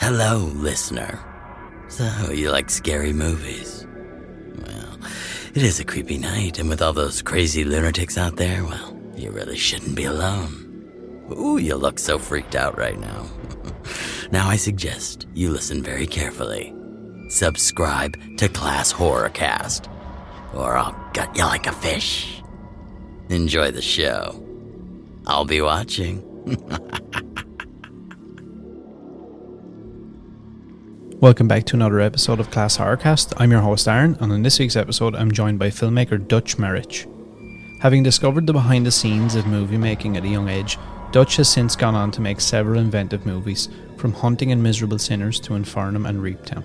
Hello, listener. So, you like scary movies? Well, it is a creepy night, and with all those crazy lunatics out there, well, you really shouldn't be alone. Ooh, you look so freaked out right now. Now I suggest you listen very carefully. Subscribe to ClassHorrorCast, or I'll gut you like a fish. Enjoy the show. I'll be watching. Welcome back to another episode of ClassHorrorCast. I'm your host Aran, and in this week's episode I'm joined by filmmaker Dutch Marich. Having discovered the behind the scenes of movie making at a young age, Dutch has since gone on to make several inventive movies, from Hunting and Miserable Sinners to Infernum and Reaptown,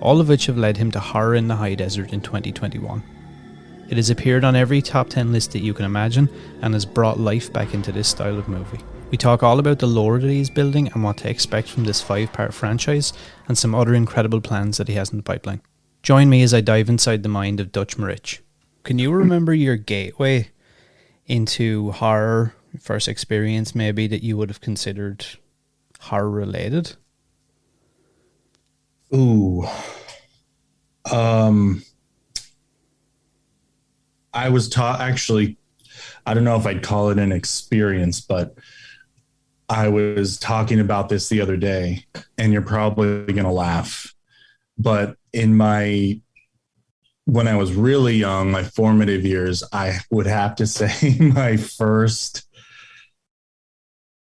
all of which have led him to Horror in the High Desert in 2021. It has appeared on every top 10 list that you can imagine and has brought life back into this style of movie. We talk all about the lore that he's building and what to expect from this 5-part franchise and some other incredible plans that he has in the pipeline. Join me as I dive inside the mind of Dutch Marich. Can you remember your gateway into horror, first experience maybe that you would have considered horror related? Ooh. I was taught, actually, I don't know if I'd call it an experience, but I was talking about this the other day, and you're probably going to laugh. But when I was really young, my formative years, I would have to say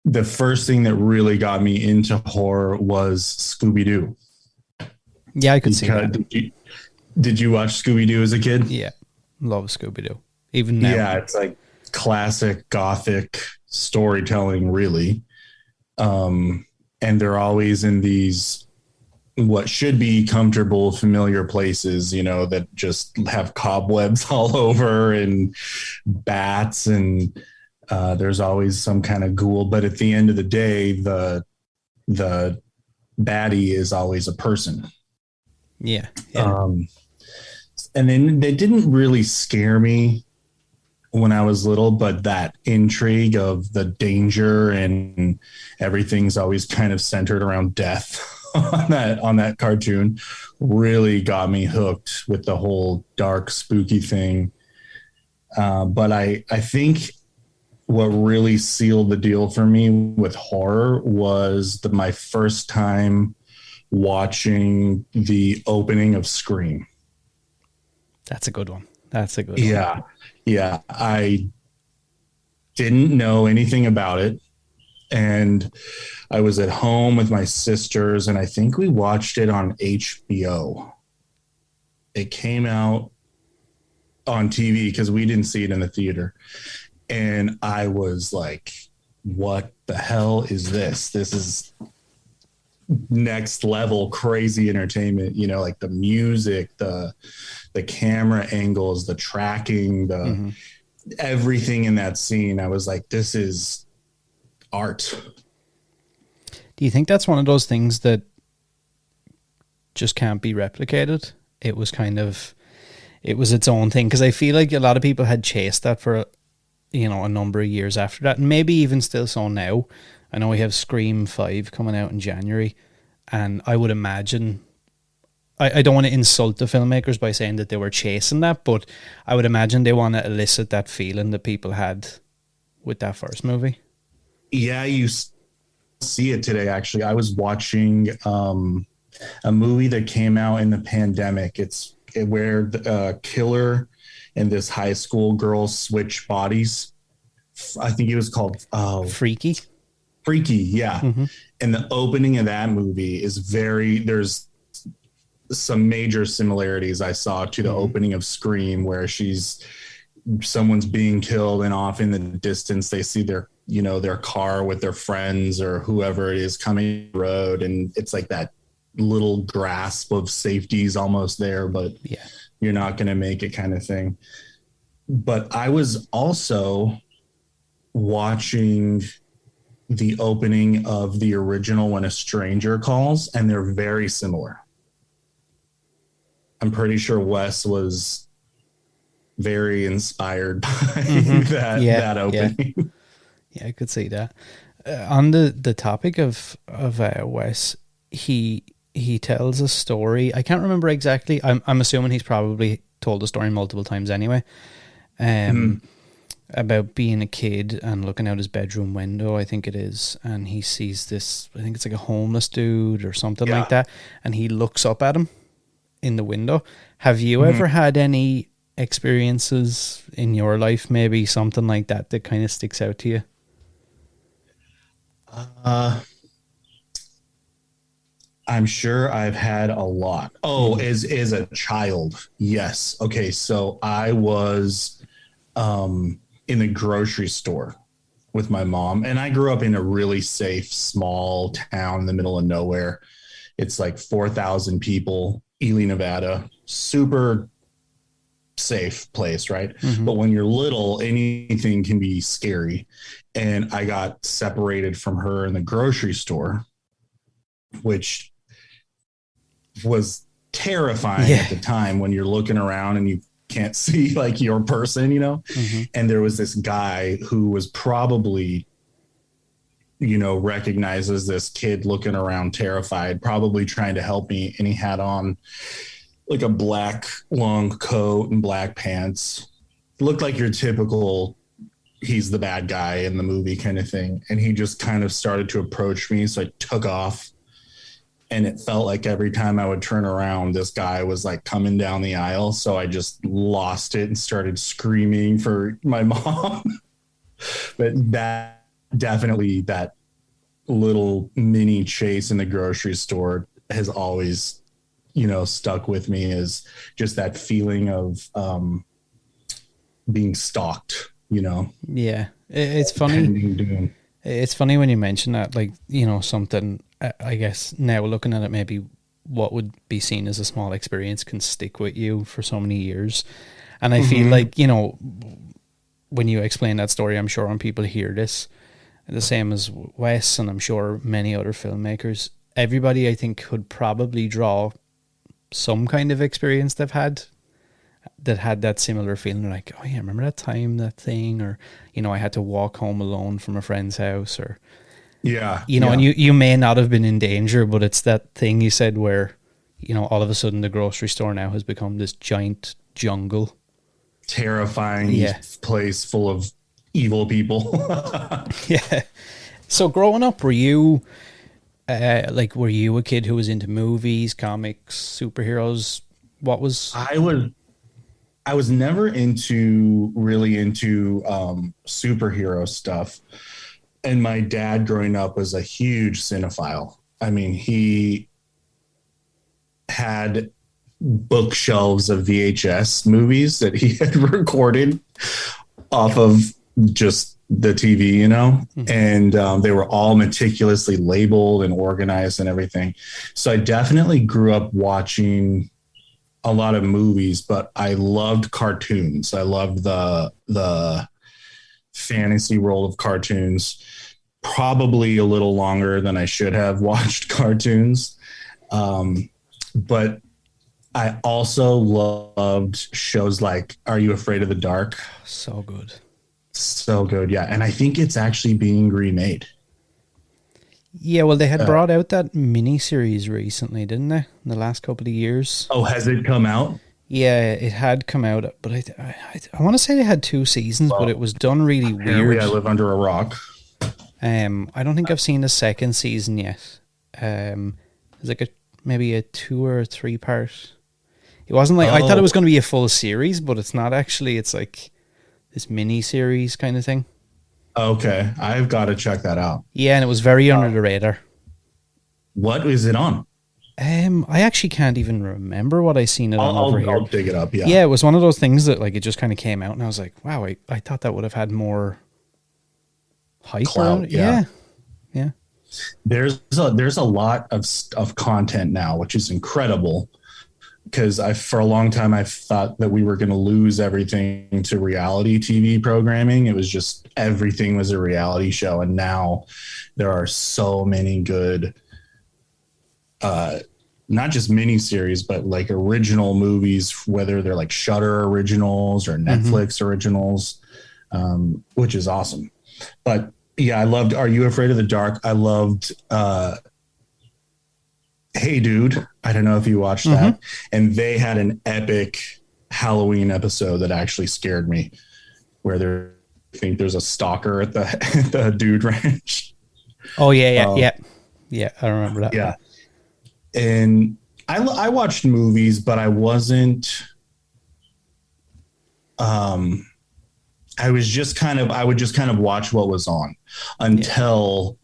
the first thing that really got me into horror was Scooby-Doo. Yeah, I could see that. Did you watch Scooby-Doo as a kid? Yeah, love Scooby-Doo. Even now. Yeah, it's like classic gothic storytelling, really. And they're always in these what should be comfortable, familiar places, that just have cobwebs all over and bats, and there's always some kind of ghoul. But at the end of the day, the baddie is always a person. Yeah. And then they didn't really scare me when I was little, but that intrigue of the danger and everything's always kind of centered around death on that cartoon really got me hooked with the whole dark, spooky thing. But I think what really sealed the deal for me with horror was my first time watching the opening of Scream. That's a good one. One. Yeah. I didn't know anything about it. And I was at home with my sisters, and I think we watched it on HBO. It came out on TV because we didn't see it in the theater. And I was like, what the hell is this? This is next level crazy entertainment, like the music, the camera angles, the tracking, everything in that scene. I was like, this is art. Do you think that's one of those things that just can't be replicated? It was its own thing, because I feel like a lot of people had chased that for a number of years after that, and maybe even still so now. I know we have Scream 5 coming out in January, and I would imagine, I don't want to insult the filmmakers by saying that they were chasing that, but I would imagine they want to elicit that feeling that people had with that first movie. Yeah, you see it today, actually. I was watching a movie that came out in the pandemic. It's where the killer and this high school girl switch bodies. I think it was called Freaky, yeah. And the opening of that movie is there's some major similarities I saw to the opening of Scream, where someone's being killed, and off in the distance they see their car with their friends or whoever it is coming the road, and it's like that little grasp of safety is almost there, but you're not going to make it kind of thing. But I was also watching the opening of the original When a Stranger Calls, and they're very similar. I'm pretty sure Wes was very inspired by that opening. Yeah, I could see that. On the topic of Wes, he tells a story. I can't remember exactly. I'm assuming he's probably told the story multiple times anyway. About being a kid and looking out his bedroom window, I think it is, and he sees this, I think it's like a homeless dude or something like that, and he looks up at him in the window. Have you ever had any experiences in your life, maybe something like that that kind of sticks out to you? I'm sure I've had a lot. Oh, as a child, yes. Okay, so I was in the grocery store with my mom, and I grew up in a really safe small town in the middle of nowhere. It's like 4,000 people, Ely, Nevada, super safe place, right? But when you're little, anything can be scary. And I got separated from her in the grocery store, which was terrifying at the time when you're looking around and you can't see like your person, you know? And there was this guy who was probably, you know, recognizes this kid looking around terrified, probably trying to help me. And he had on like a black long coat and black pants. Looked like your typical, he's the bad guy in the movie kind of thing. And he just kind of started to approach me. So I took off. And it felt like every time I would turn around, this guy was like coming down the aisle. So I just lost it and started screaming for my mom. But that definitely, that little mini chase in the grocery store has always, you know, stuck with me, as just that feeling of being stalked, you know? Yeah. It's funny. It's funny when you mention that, like, you know, something, I guess now looking at it, maybe what would be seen as a small experience can stick with you for so many years. And I feel like, you know, when you explain that story, I'm sure when people hear this, the same as Wes, and I'm sure many other filmmakers, everybody I think could probably draw some kind of experience they've had that had that similar feeling, like, oh yeah, remember that time, that thing, or, you know, I had to walk home alone from a friend's house, or, you know, and you may not have been in danger, but it's that thing you said where, you know, all of a sudden the grocery store now has become this giant jungle. Terrifying place full of evil people. Yeah. So growing up, were you were you a kid who was into movies, comics, superheroes? What was... I was never really into superhero stuff. And my dad growing up was a huge cinephile. I mean, he had bookshelves of VHS movies that he had recorded off of just the TV, you know, and they were all meticulously labeled and organized and everything. So I definitely grew up watching a lot of movies, but I loved cartoons. I loved the fantasy world of cartoons, probably a little longer than I should have watched cartoons. But I also loved shows like Are You Afraid of the Dark? So good. So good, yeah. And I think it's actually being remade. Yeah, well, they had brought out that miniseries recently, didn't they? In the last couple of years. Oh, has it come out? Yeah, it had come out, but I want to say they had 2 seasons, but it was done really weird. I live under a rock. I don't think I've seen the second season yet. It's like maybe a 2 or 3 part. It wasn't like, I thought it was going to be a full series, but it's not actually. It's like this mini series kind of thing. Okay, I've got to check that out. Yeah, and it was very under the radar. What is it on? I actually can't even remember what I seen it on over here. I'll dig it up, yeah. Yeah, it was one of those things that, like, it just kind of came out, and I was like, wow, I thought that would have had more hype. Clout, yeah. There's a lot of content now, which is incredible. Because for a long time, I thought that we were going to lose everything to reality TV programming. It was just everything was a reality show. And now there are so many good, not just miniseries, but like original movies, whether they're like Shudder originals or Netflix originals, which is awesome. But yeah, I loved Are You Afraid of the Dark? I loved Hey Dude. I don't know if you watched that. And they had an epic Halloween episode that actually scared me, where I think there's a stalker at the at the Dude Ranch. Oh yeah. I remember that. Yeah, and I watched movies, but I wasn't. I was just kind of I would just kind of watch what was on until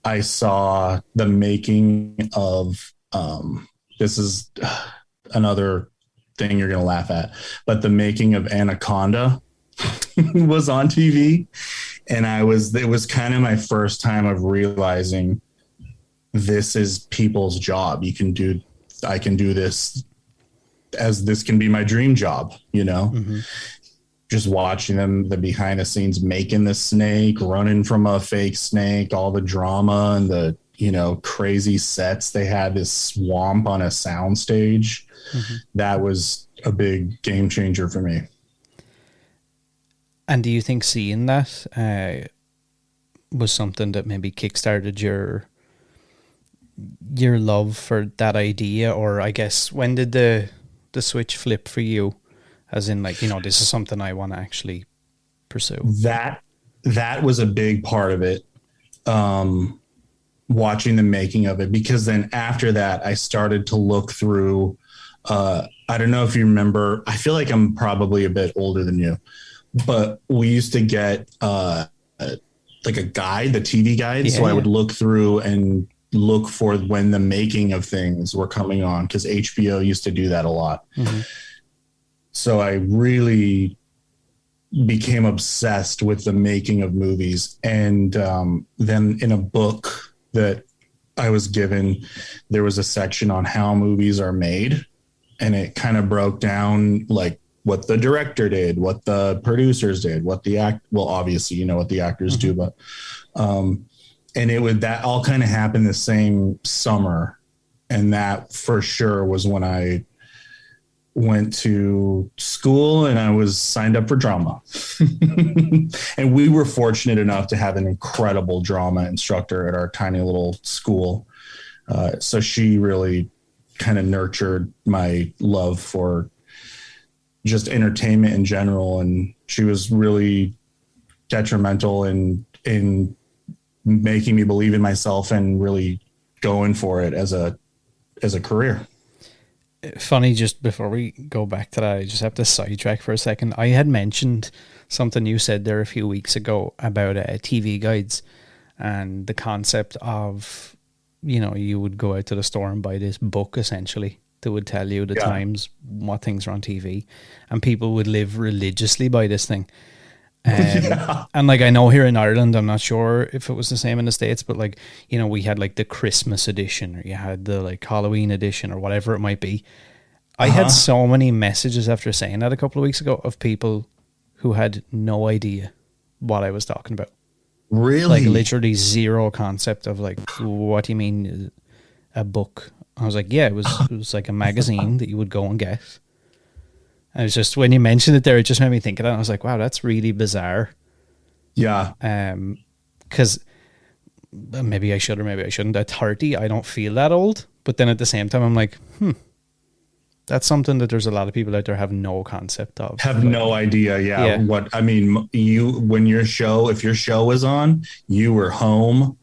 I saw the making of. This is another thing you're gonna laugh at, but the making of Anaconda was on TV, and it was kind of my first time of realizing this is people's job. I can do this, as this can be my dream job, just watching them, the behind the scenes, making the snake, running from a fake snake, all the drama and the, crazy sets. They had this swamp on a soundstage. That was a big game changer for me. And do you think seeing that was something that maybe kickstarted your love for that idea? Or I guess, when did the switch flip for you? As in, like, this is something I want to actually pursue. That was a big part of it. Watching the making of it, because then after that, I started to look through, I don't know if you remember, I feel like I'm probably a bit older than you, but we used to get like a guide, the TV guide. So I would look through and look for when the making of things were coming on, because HBO used to do that a lot. So I really became obsessed with the making of movies. And then in a book that I was given, there was a section on how movies are made. And it kind of broke down like what the director did, what the producers did, what the well, obviously, what the actors do, but and that all kind of happened the same summer. And that for sure was when I went to school and I was signed up for drama. And we were fortunate enough to have an incredible drama instructor at our tiny little school. So she really kind of nurtured my love for just entertainment in general. And she was really detrimental in making me believe in myself and really going for it as a career. Funny, just before we go back to that, I just have to sidetrack for a second. I had mentioned something you said there a few weeks ago about TV guides and the concept of, you would go out to the store and buy this book essentially that would tell you the times, what things are on TV, and people would live religiously by this thing. And like, I know here in Ireland, I'm not sure if it was the same in the States, but like, we had like the Christmas edition, or you had the like Halloween edition, or whatever it might be. I had so many messages after saying that a couple of weeks ago of people who had no idea what I was talking about. Really? Like literally zero concept of like, what do you mean a book? I was like, yeah, it was like a magazine that you would go and get. And it was just, when you mentioned it there, it just made me think of that. I was like, wow, that's really bizarre. Yeah. Because maybe I should or maybe I shouldn't. At 30, I don't feel that old. But then at the same time, I'm like, that's something that there's a lot of people out there have no concept of. Have no idea. Yeah. What, I mean, if your show was on, you were home,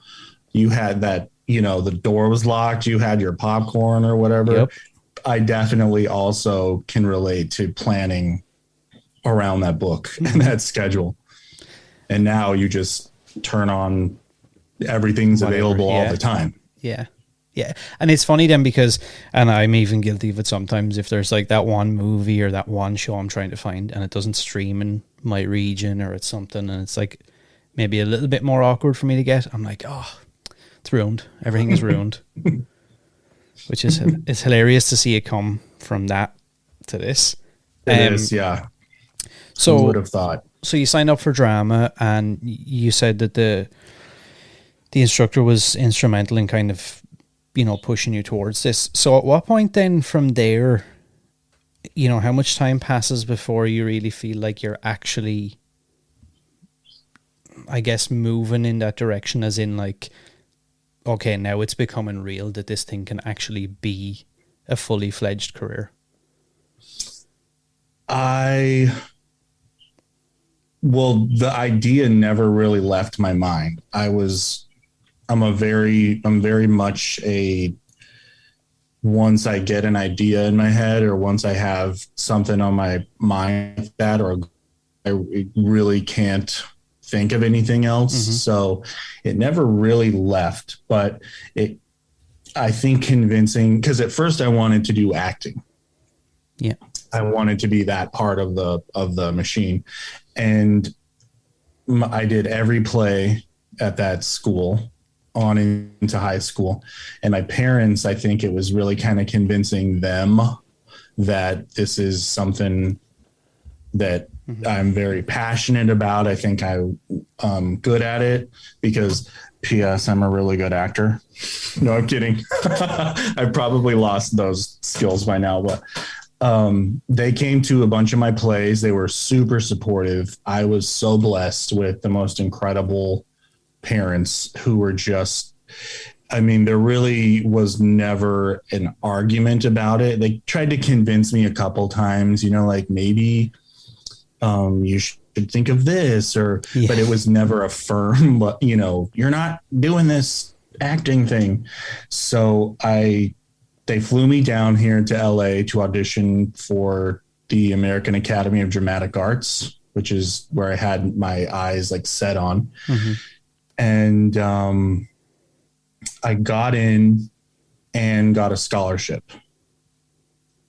you had that, the door was locked, you had your popcorn or whatever. Yep. I definitely also can relate to planning around that book and that schedule. And now you just turn on, everything's available all the time. Yeah. Yeah. And it's funny then because, and I'm even guilty of it sometimes, if there's like that one movie or that one show I'm trying to find and it doesn't stream in my region, or it's something and it's like maybe a little bit more awkward for me to get, I'm like, oh, it's ruined. Everything is ruined. Which is, it's hilarious to see it come from that to this. It is, yeah. So who would have thought? So you signed up for drama, and you said that the instructor was instrumental in kind of, pushing you towards this. So at what point then from there, how much time passes before you really feel like you're actually, I guess, moving in that direction, as in like okay, now it's becoming real that this thing can actually be a fully fledged career? Well, the idea never really left my mind. I'm very much a, once I get an idea in my head or once I have something on my mind that, or I really can't think of anything else. Mm-hmm. So it never really left, but I think convincing, because at first I wanted to do acting. Yeah. I wanted to be that part of the machine. And I did every play at that school on into high school. And my parents, I think it was really kind of convincing them that this is something that I'm very passionate about. I think I'm good at it because P.S. I'm a really good actor. No, I'm kidding. I've probably lost those skills by now, but they came to a bunch of my plays. They were super supportive. I was so blessed with the most incredible parents who were just, I mean, there really was never an argument about it. They tried to convince me a couple times, like maybe you should think of this, but it was never a firm, but you're not doing this acting thing. So they flew me down here to LA to audition for the American Academy of Dramatic Arts, which is where I had my eyes like set on. Mm-hmm. And I got in and got a scholarship.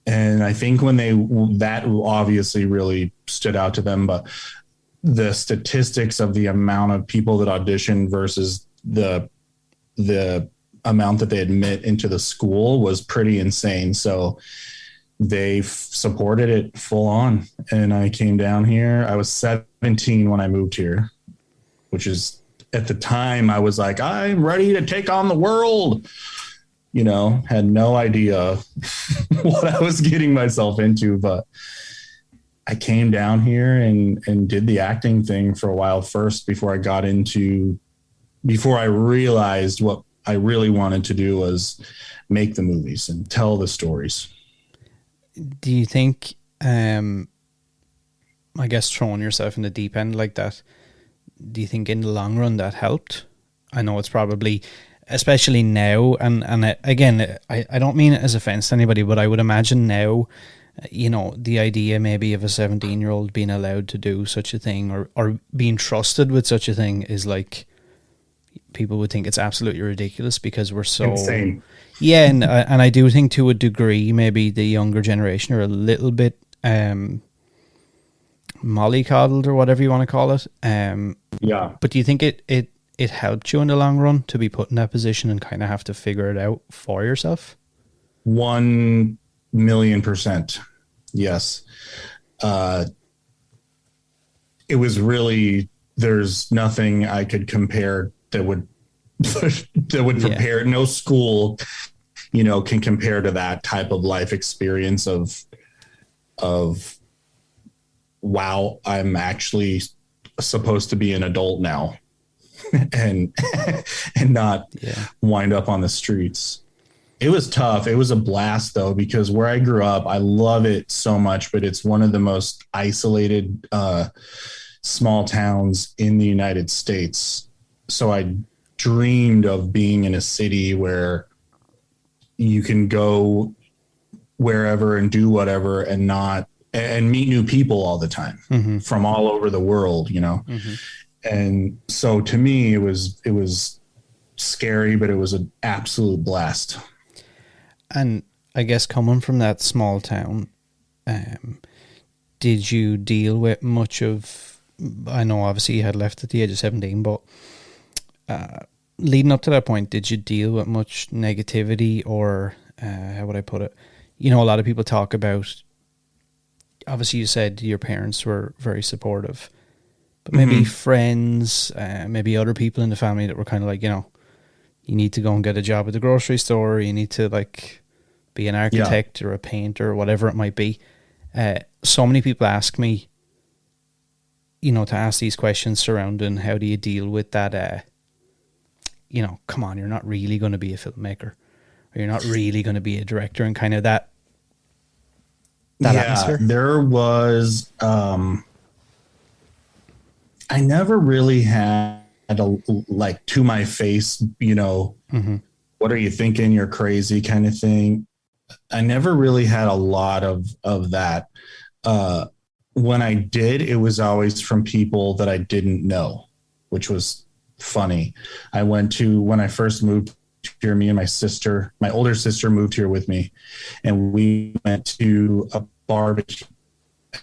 And I think when that obviously really stood out to them, but the statistics of the amount of people that audition versus the amount that they admit into the school was pretty insane. So they supported it full on. And I came down here. I was 17 when I moved here, which is, at the time I was like, I'm ready to take on the world. Had no idea what I was getting myself into, but I came down here and did the acting thing for a while first before I realized what I really wanted to do was make the movies and tell the stories. Do you think, I guess throwing yourself in the deep end like that, do you think in the long run that helped? I know it's probably, especially now, and again, I don't mean it as offense to anybody, but I would imagine now, the idea maybe of a 17-year-old being allowed to do such a thing or being trusted with such a thing is like, people would think it's absolutely ridiculous because we're so insane. Yeah, and I do think to a degree maybe the younger generation are a little bit mollycoddled or whatever you want to call it. Yeah. But do you think it helped you in the long run to be put in that position and kind of have to figure it out for yourself? 1,000,000%. Yes. It was really, there's nothing I could compare that would prepare. Yeah. No school, can compare to that type of life experience of wow, I'm actually supposed to be an adult now and not wind up on the streets. It was tough. It was a blast though, because where I grew up, I love it so much, but it's one of the most isolated, small towns in the United States. So I dreamed of being in a city where you can go wherever and do whatever and meet new people all the time from all over the world, Mm-hmm. And so to me, it was scary, but it was an absolute blast. And I guess coming from that small town, did you deal with much of, I know obviously you had left at the age of 17, but leading up to that point, did you deal with much negativity or, how would I put it? A lot of people talk about, obviously you said your parents were very supportive, but maybe friends, maybe other people in the family that were kind of like, you need to go and get a job at the grocery store, you need to like be an architect or a painter or whatever it might be. So many people ask me, to ask these questions surrounding how do you deal with that, you know, come on, you're not really going to be a filmmaker, or you're not really going to be a director, and kind of that atmosphere? There was, I never really had a, like, to my face, you know, what are you thinking? You're crazy kind of thing. I never really had a lot of that. When I did, it was always from people that I didn't know, which was funny. When I first moved here, me and my older sister moved here with me, and we went to a barbecue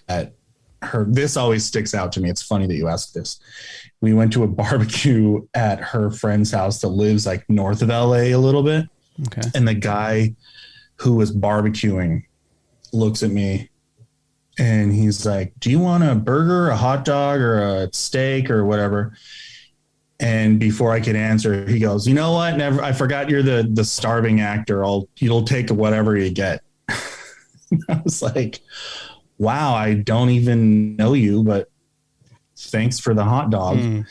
at her. This always sticks out to me. It's funny that you asked this. We went to a barbecue at her friend's house that lives like north of LA a little bit. Okay. And the guy who was barbecuing looks at me and he's like, do you want a burger, a hot dog, or a steak or whatever? And before I could answer, he goes, you know what? I forgot you're the starving actor. You'll take whatever you get. I was like, wow, I don't even know you, but thanks for the hot dog.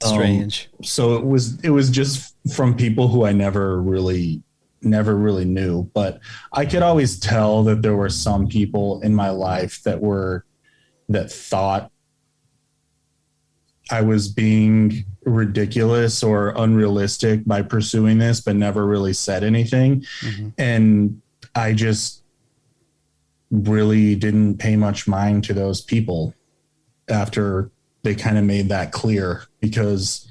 Strange. So it was just from people who I never really knew, but I could always tell that there were some people in my life that thought I was being ridiculous or unrealistic by pursuing this, but never really said anything. And I just really didn't pay much mind to those people after they kind of made that clear, because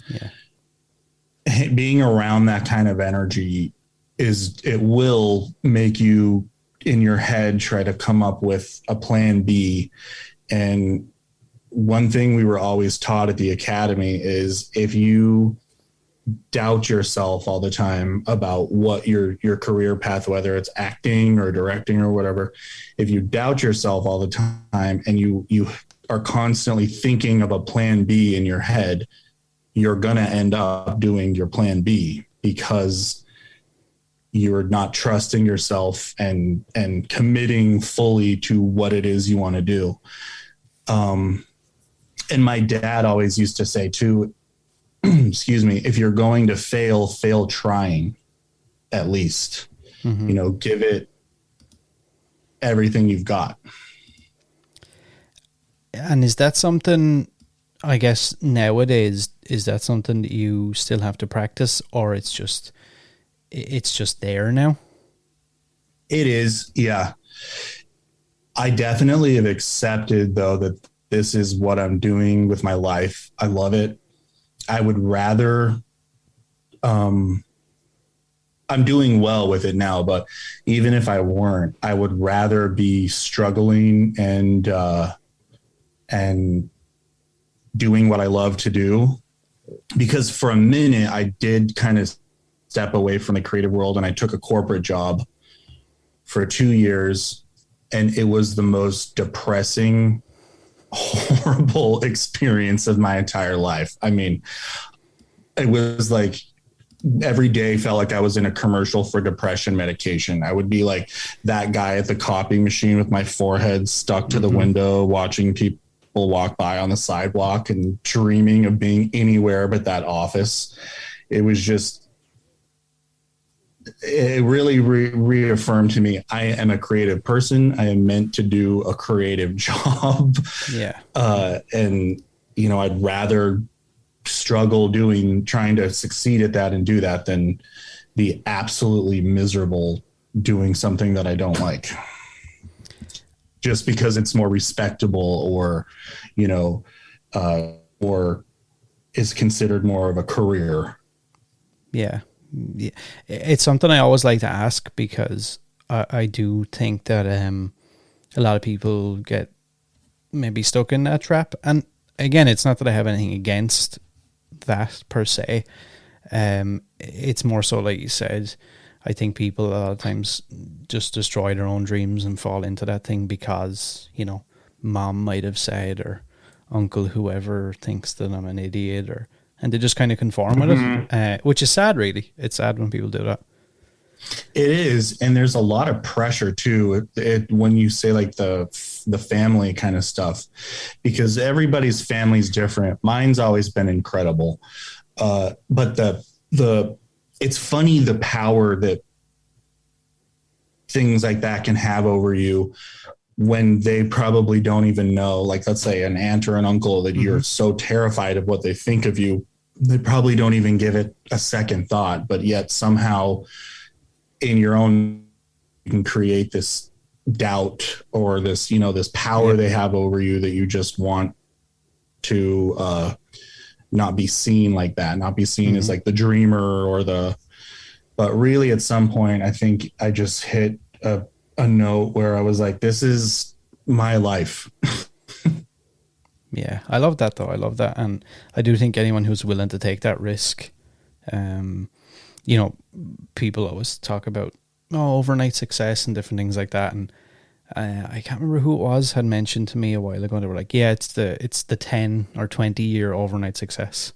being around that kind of energy it will make you in your head try to come up with a plan B. And one thing we were always taught at the academy is if you doubt yourself all the time about what your career path, whether it's acting or directing or whatever, if you doubt yourself all the time and you are constantly thinking of a plan B in your head, you're going to end up doing your plan B because you're not trusting yourself and committing fully to what it is you want to do. And my dad always used to say too, excuse me, if you're going to fail trying, at least, you know, give it everything you've got. And is that something, I guess nowadays, is that something that you still have to practice, or it's just there now? It is. Yeah. I definitely have accepted though that this is what I'm doing with my life. I love it. I would rather, I'm doing well with it now, but even if I weren't, I would rather be struggling and doing what I love to do, because for a minute I did kind of step away from the creative world and I took a corporate job for 2 years, and it was the most depressing, horrible experience of my entire life. I mean, it was like every day felt like I was in a commercial for depression medication. I would be like that guy at the copy machine with my forehead stuck to the window, watching people walk by on the sidewalk and dreaming of being anywhere but that office. It was just, it really reaffirmed to me, I am a creative person. I am meant to do a creative job. Yeah. And, you know, I'd rather struggle trying to succeed at that and do that than be absolutely miserable doing something that I don't like, just because it's more respectable or, you know, or is considered more of a career. Yeah. Yeah. It's something I always like to ask, because I do think that a lot of people get maybe stuck in that trap. And again, it's not that I have anything against that per se. It's more so, like you said, I think people a lot of times just destroy their own dreams and fall into that thing because, you know, mom might have said, or uncle whoever thinks that I'm an idiot, and they just kind of conform with it, which is sad, really. It's sad when people do that. It is. And there's a lot of pressure too, when you say like the family kind of stuff, because everybody's family's different. Mine's always been incredible. But it's funny the power that things like that can have over you when they probably don't even know. Like, let's say an aunt or an uncle that you're so terrified of what they think of you, they probably don't even give it a second thought, but yet somehow in your own, you can create this doubt or this, this power they have over you that you just want to not be seen like that, not be seen as like the dreamer or but really at some point, I think I just hit a note where I was like, this is my life. Yeah, I love that though. I love that. And I do think anyone who's willing to take that risk, people always talk about overnight success and different things like that. And I can't remember who it was had mentioned to me a while ago. They were like, yeah, it's the 10 or 20 year overnight success.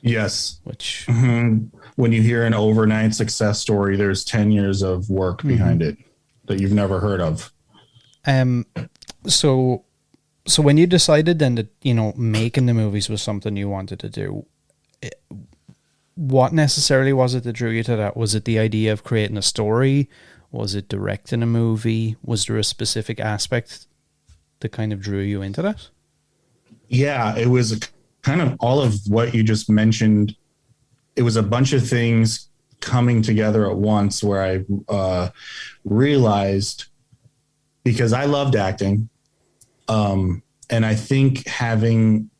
Yes. Which when you hear an overnight success story, there's 10 years of work behind it that you've never heard of. So when you decided then that, making the movies was something you wanted to do, what necessarily was it that drew you to that? Was it the idea of creating a story? Was it directing a movie? Was there a specific aspect that kind of drew you into that? Yeah, it was kind of all of what you just mentioned. It was a bunch of things coming together at once where I realized, because I loved acting, and I think having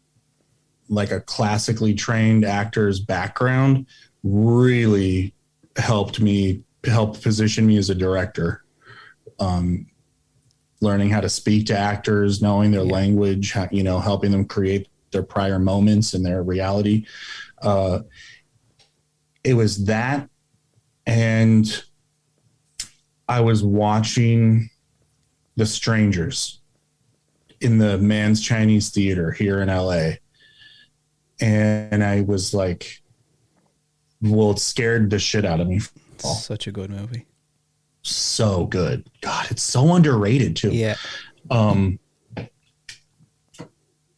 like a classically trained actor's background really helped position me as a director. Learning how to speak to actors, knowing their language, helping them create their prior moments and their reality. It was that. And I was watching The Strangers in the Man's Chinese Theater here in LA. And I was like, well, it scared the shit out of me. Such a good movie. So good. God, it's so underrated too. Yeah.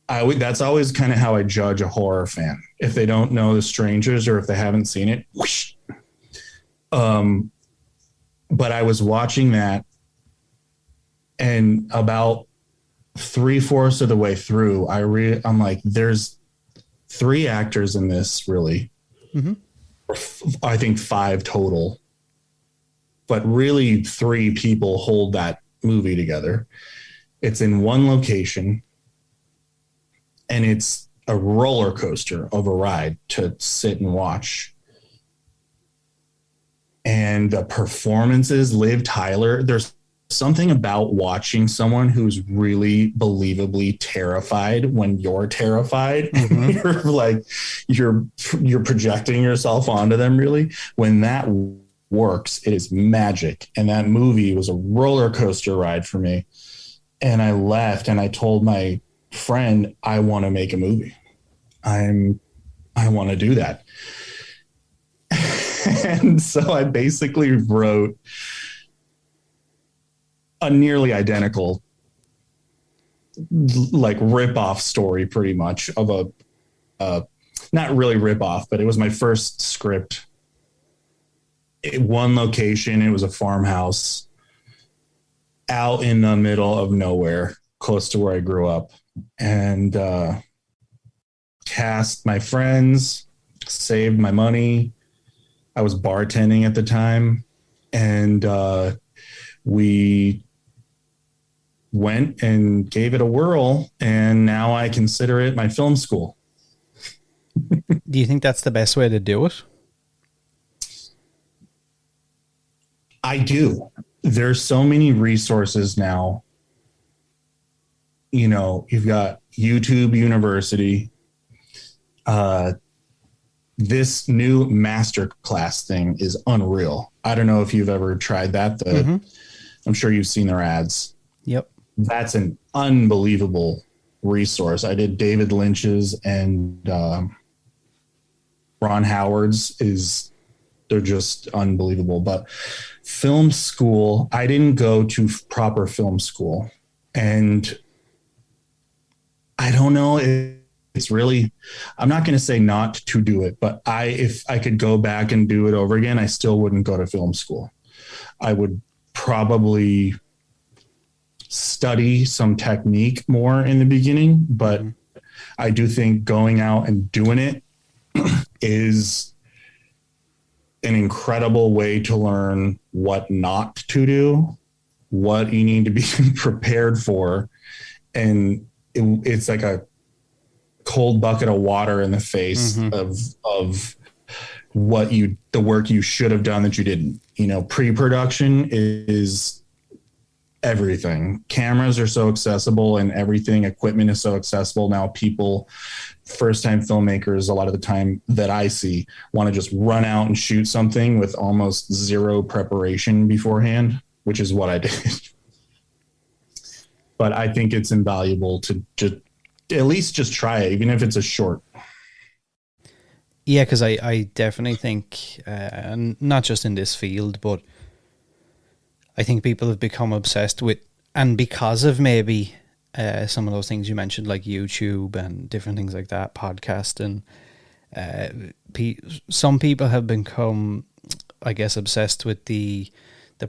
That's always kind of how I judge a horror fan. If they don't know The Strangers or if they haven't seen it, whoosh. But I was watching that, and about 3/4 of the way through, I'm like, there's 3 actors in this, really. I think 5 total, but really 3 people hold that movie together. It's in one location, and it's a roller coaster of a ride to sit and watch. And the performances, Liv Tyler, there's something about watching someone who's really believably terrified when you're terrified. You're like, you're projecting yourself onto them, really. When that works, it is magic. And that movie was a roller coaster ride for me. And I left and I told my friend, I want to make a movie. I want to do that. And so I basically wrote a nearly identical, like, rip-off story, pretty much, of not really rip-off, but it was my first script. One location, it was a farmhouse out in the middle of nowhere, close to where I grew up, and cast my friends, saved my money. I was bartending at the time, and we went and gave it a whirl, and now I consider it my film school. Do you think that's the best way to do it? I do. There's so many resources now. You've got YouTube University, this new masterclass thing is unreal. I don't know if you've ever tried that. I'm sure you've seen their ads. Yep. That's an unbelievable resource. I did David Lynch's and Ron Howard's. They're just unbelievable. But film school, I didn't go to proper film school. And I don't know if it's really, I'm not going to say not to do it, but if I could go back and do it over again, I still wouldn't go to film school. I would probably study some technique more in the beginning, but I do think going out and doing it is an incredible way to learn what not to do, what you need to be prepared for. And it's like a cold bucket of water in the face of the work you should have done that you didn't. Pre-production is everything. Cameras are so accessible and everything. Equipment is so accessible now. People, first-time filmmakers, a lot of the time that I see, want to just run out and shoot something with almost zero preparation beforehand, which is what I did. But I think it's invaluable to just at least just try it, even if it's a short. Yeah, because I definitely think, not just in this field, but I think people have become obsessed with, and because of maybe some of those things you mentioned, like YouTube and different things like that, podcasting, some people have become, I guess, obsessed with the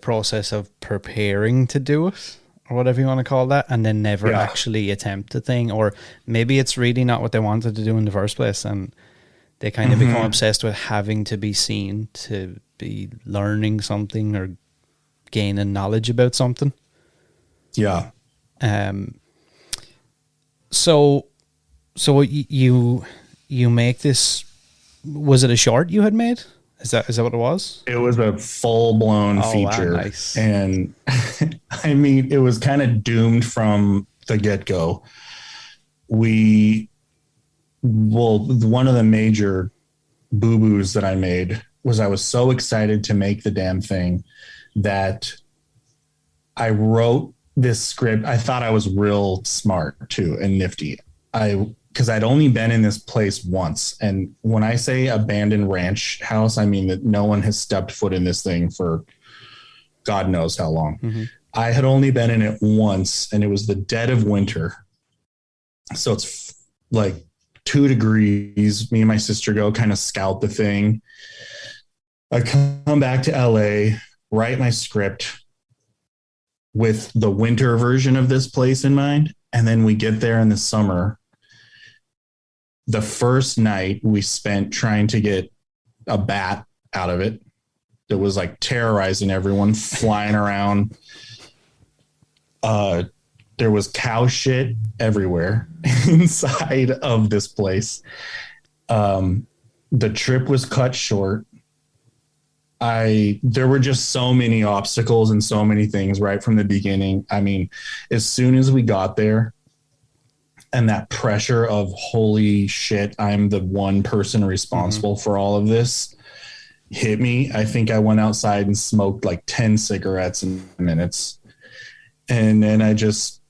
process of preparing to do it, or whatever you want to call that, and then never actually attempt the thing, or maybe it's really not what they wanted to do in the first place, and they kind of become obsessed with having to be seen to be learning something or gaining knowledge about something. Yeah. So you make this, was it a short you had made? Is that what it was? It was a full-blown feature. Wow, nice. And I mean, it was kind of doomed from the get-go. One of the major boo-boos that I made was I was so excited to make the damn thing that I wrote this script. I thought I was real smart too and nifty. Because I'd only been in this place once. And when I say abandoned ranch house, I mean that no one has stepped foot in this thing for God knows how long. I had only been in it once, and it was the dead of winter. So it's like 2 degrees. Me and my sister go kind of scout the thing. I come back to LA, write my script with the winter version of this place in mind. And then we get there in the summer. The first night we spent trying to get a bat out of it. It was like terrorizing everyone, flying around. There was cow shit everywhere inside of this place. The trip was cut short. There were just so many obstacles and so many things right from the beginning. I mean, as soon as we got there, and that pressure of holy shit, I'm the one person responsible for all of this hit me. I think I went outside and smoked like 10 cigarettes in minutes. And then I just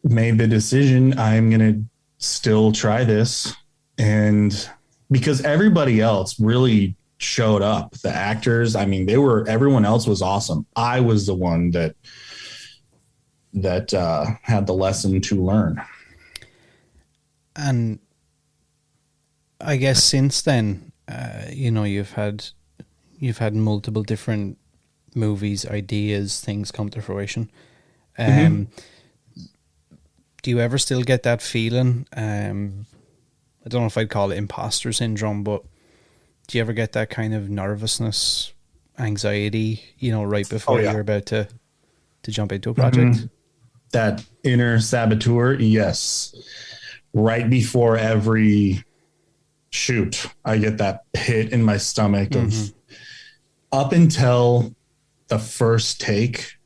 made the decision, I'm going to still try this. And because everybody else really showed up, the actors, I mean, everyone else was awesome. I was the one that had the lesson to learn. And I guess since then, you've had multiple different movies, ideas, things come to fruition. Do you ever still get that feeling? I don't know if I'd call it imposter syndrome, but do you ever get that kind of nervousness, anxiety, right before you're about to jump into a project? That inner saboteur, yes. Right before every shoot, I get that pit in my stomach of up until the first take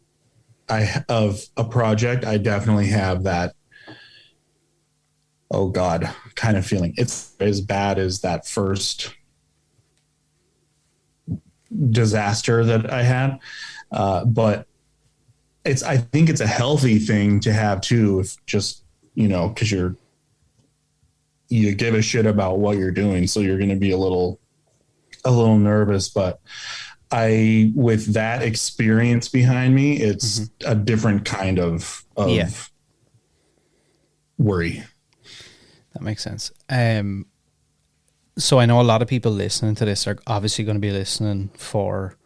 of a project, I definitely have that, oh God, kind of feeling. It's as bad as that first disaster that I had. But I think it's a healthy thing to have too, if just, because you give a shit about what you're doing. So you're going to be a little nervous, but with that experience behind me, it's a different kind of worry. That makes sense. So I know a lot of people listening to this are obviously going to be listening for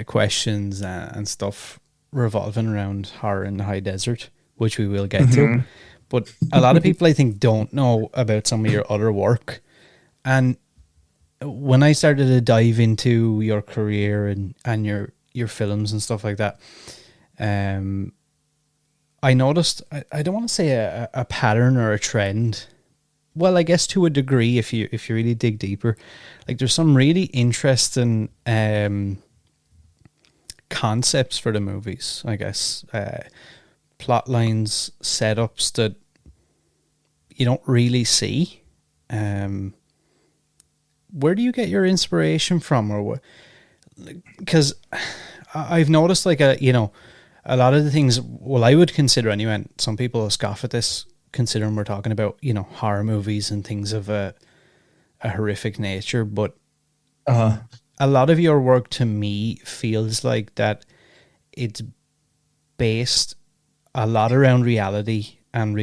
questions and stuff revolving around horror in the high desert, which we will get to. But a lot of people, I think, don't know about some of your other work. And when I started to dive into your career and your films and stuff like that, I noticed, I don't want to say a pattern or a trend. Well, I guess to a degree, if you really dig deeper, like there's some really interesting concepts for the movies, I guess. Plot lines, setups that you don't really see. Where do you get your inspiration from, or what? Because I've noticed, like, a lot of the things, well, I would consider anyway, and some people scoff at this, considering we're talking about, horror movies and things of a horrific nature, but a lot of your work to me feels like that it's based a lot around reality and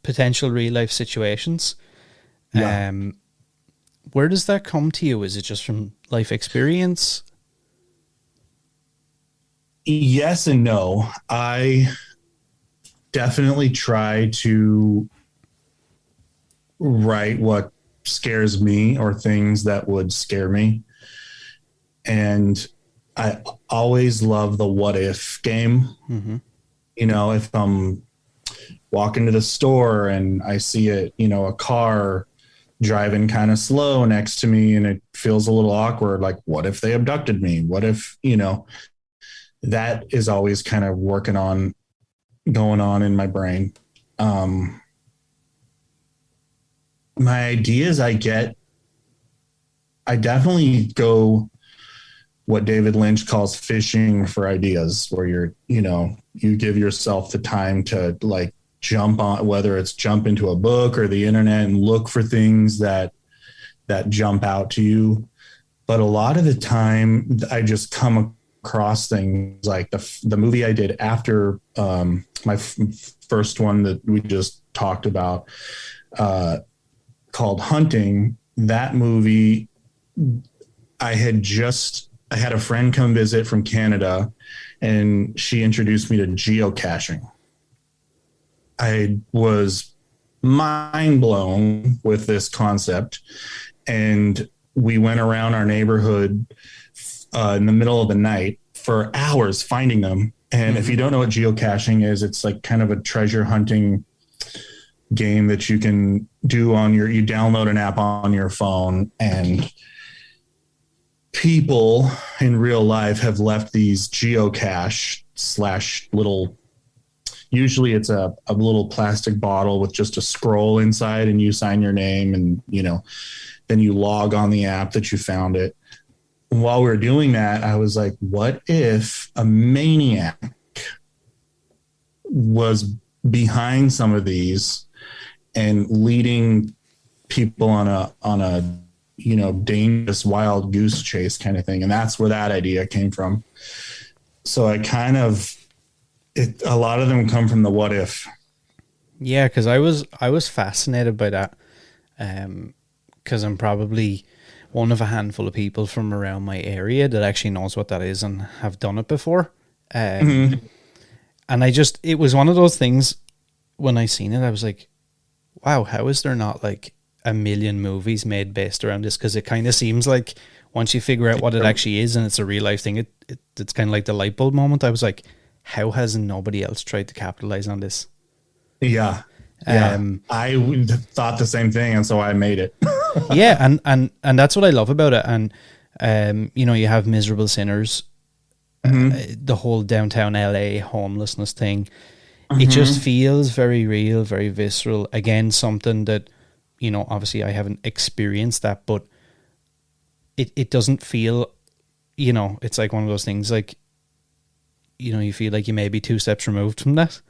potential real life situations. Yeah. Where does that come to you? Is it just from life experience? Yes and no. I definitely try to write what scares me or things that would scare me. And I always love the what if game. Mm-hmm. If I'm walking to the store and I see a car driving kind of slow next to me and it feels a little awkward, like, what if they abducted me? What if, that is always kind of going on in my brain. My ideas I definitely go what David Lynch calls fishing for ideas, where you give yourself the time to like jump on, whether it's jump into a book or the internet and look for things that jump out to you. But a lot of the time I just come across things like the movie I did after my first one that we just talked about, called Hunting. That movie, I had a friend come visit from Canada and she introduced me to geocaching. I was mind blown with this concept, and we went around our neighborhood in the middle of the night for hours finding them. And if you don't know what geocaching is, it's like kind of a treasure hunting game that you can do you download an app on your phone, and people in real life have left these geocache / little, usually it's a little plastic bottle with just a scroll inside, and you sign your name and, then you log on the app that you found it. While we were doing that, I was like, what if a maniac was behind some of these and leading people on a dangerous wild goose chase kind of thing? And that's where that idea came from. So I a lot of them come from the what if. Yeah, because I was fascinated by that, because I'm probably one of a handful of people from around my area that actually knows what that is and have done it before. And it was one of those things, when I seen it, I was like, wow, how is there not like a million movies made based around this? Because it kind of seems like once you figure out what it actually is and it's a real life thing, it's kind of like the light bulb moment. I was like, how has nobody else tried to capitalize on this? Yeah. I thought the same thing, and so I made it. Yeah, and that's what I love about it. And you have Miserable Sinners, the whole downtown LA homelessness thing. It just feels very real, very visceral. Again, something that, obviously I haven't experienced that, but it doesn't feel, it's like one of those things like, you feel like you may be 2 steps removed from that.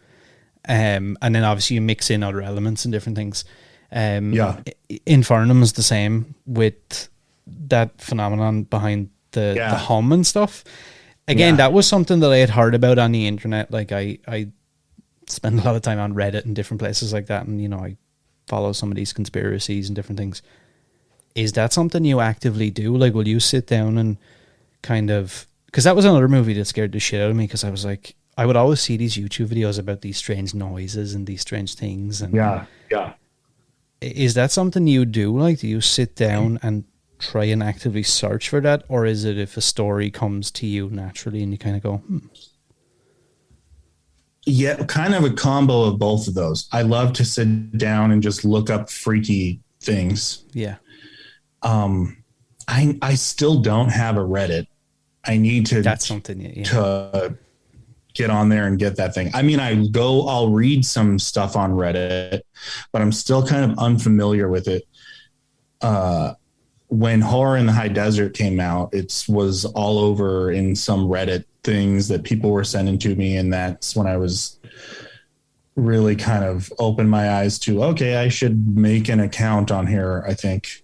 And then obviously you mix in other elements and different things. Infernum is the same with that phenomenon behind the hum and stuff. Again, that was something that I had heard about on the internet. Like I spend a lot of time on Reddit and different places like that. And, I follow some of these conspiracies and different things. Is that something you actively do? Like, will you sit down and kind of... Because that was another movie that scared the shit out of me, because I was like, I would always see these YouTube videos about these strange noises and these strange things. And Yeah. is that something you do? Like, do you sit down and try and actively search for that? Or is it if a story comes to you naturally and you kind of go, Yeah, kind of a combo of both of those. I love to sit down and just look up freaky things. Yeah. I still don't have a Reddit. I need to... That's something, to get on there and get that thing. I mean, I'll read some stuff on Reddit, but I'm still kind of unfamiliar with it. When Horror in the High Desert came out, it was all over in some Reddit things that people were sending to me. And that's when I was really kind of opened my eyes to, okay, I should make an account on here, I think.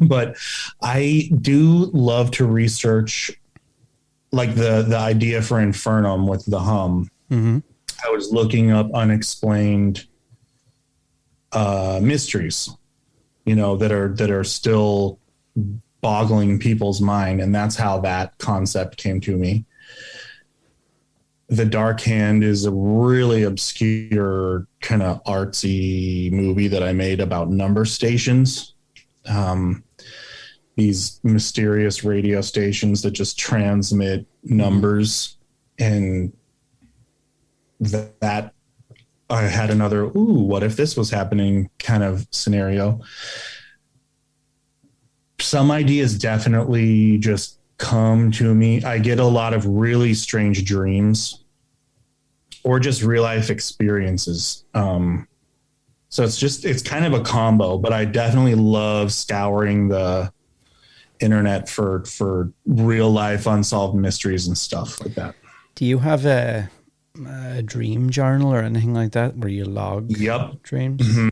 But I do love to research, like the idea for Infernum with the hum. Mm-hmm. I was looking up unexplained mysteries, that are still boggling people's mind. And that's how that concept came to me. The Dark Hand is a really obscure kind of artsy movie that I made about number stations. These mysterious radio stations that just transmit numbers, and that I had another, what if this was happening kind of scenario. Some ideas definitely just come to me. I get a lot of really strange dreams or just real life experiences. So it's kind of a combo, but I definitely love scouring the internet for real life unsolved mysteries and stuff like that. Do you have a dream journal or anything like that where you log dreams? Mm-hmm.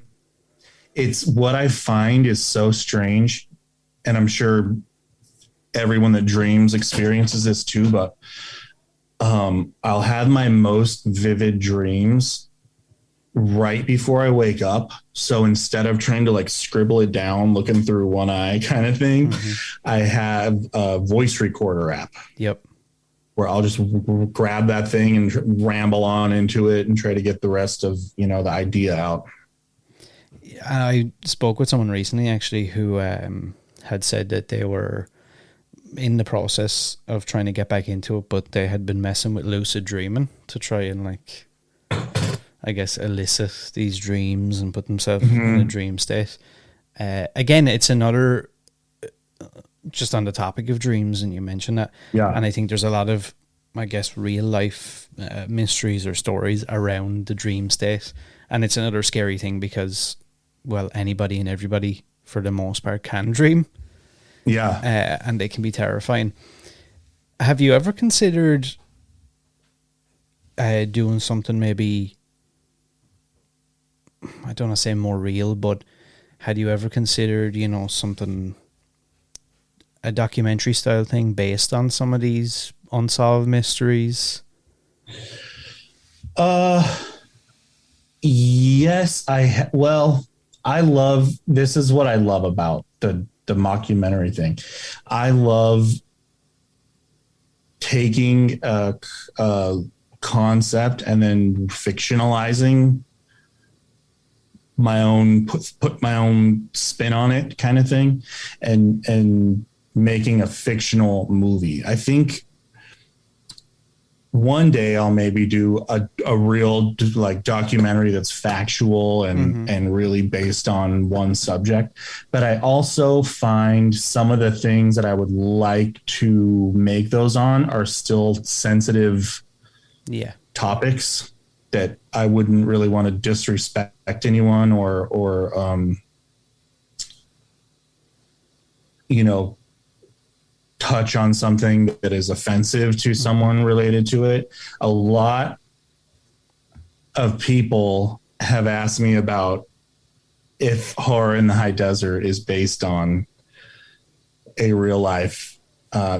It's what I find is so strange, and I'm sure everyone that dreams experiences this too, but I'll have my most vivid dreams right before I wake up. So instead of trying to like scribble it down, looking through one eye kind of thing, I have a voice recorder app. Yep. Where I'll just grab that thing and ramble on into it and try to get the rest of, the idea out. I spoke with someone recently actually who had said that they were in the process of trying to get back into it, but they had been messing with lucid dreaming to try and like, I guess, elicit these dreams and put themselves in a dream state. Again, it's another, just on the topic of dreams, and you mentioned that. Yeah. And I think there's a lot of, I guess, real life mysteries or stories around the dream state. And it's another scary thing because, well, anybody and everybody, for the most part, can dream. Yeah. And they can be terrifying. Have you ever considered doing something maybe, I don't want to say more real, but had you ever considered, something, a documentary style thing based on some of these unsolved mysteries? Yes, this is what I love about the mockumentary thing. I love taking a concept and then fictionalizing my own, put my own spin on it kind of thing, and making a fictional movie. I think one day I'll maybe do a real like documentary that's factual and really based on one subject. But I also find some of the things that I would like to make those on are still sensitive topics that I wouldn't really want to disrespect anyone or touch on something that is offensive to someone related to it. A lot of people have asked me about if Horror in the High Desert is based on a real life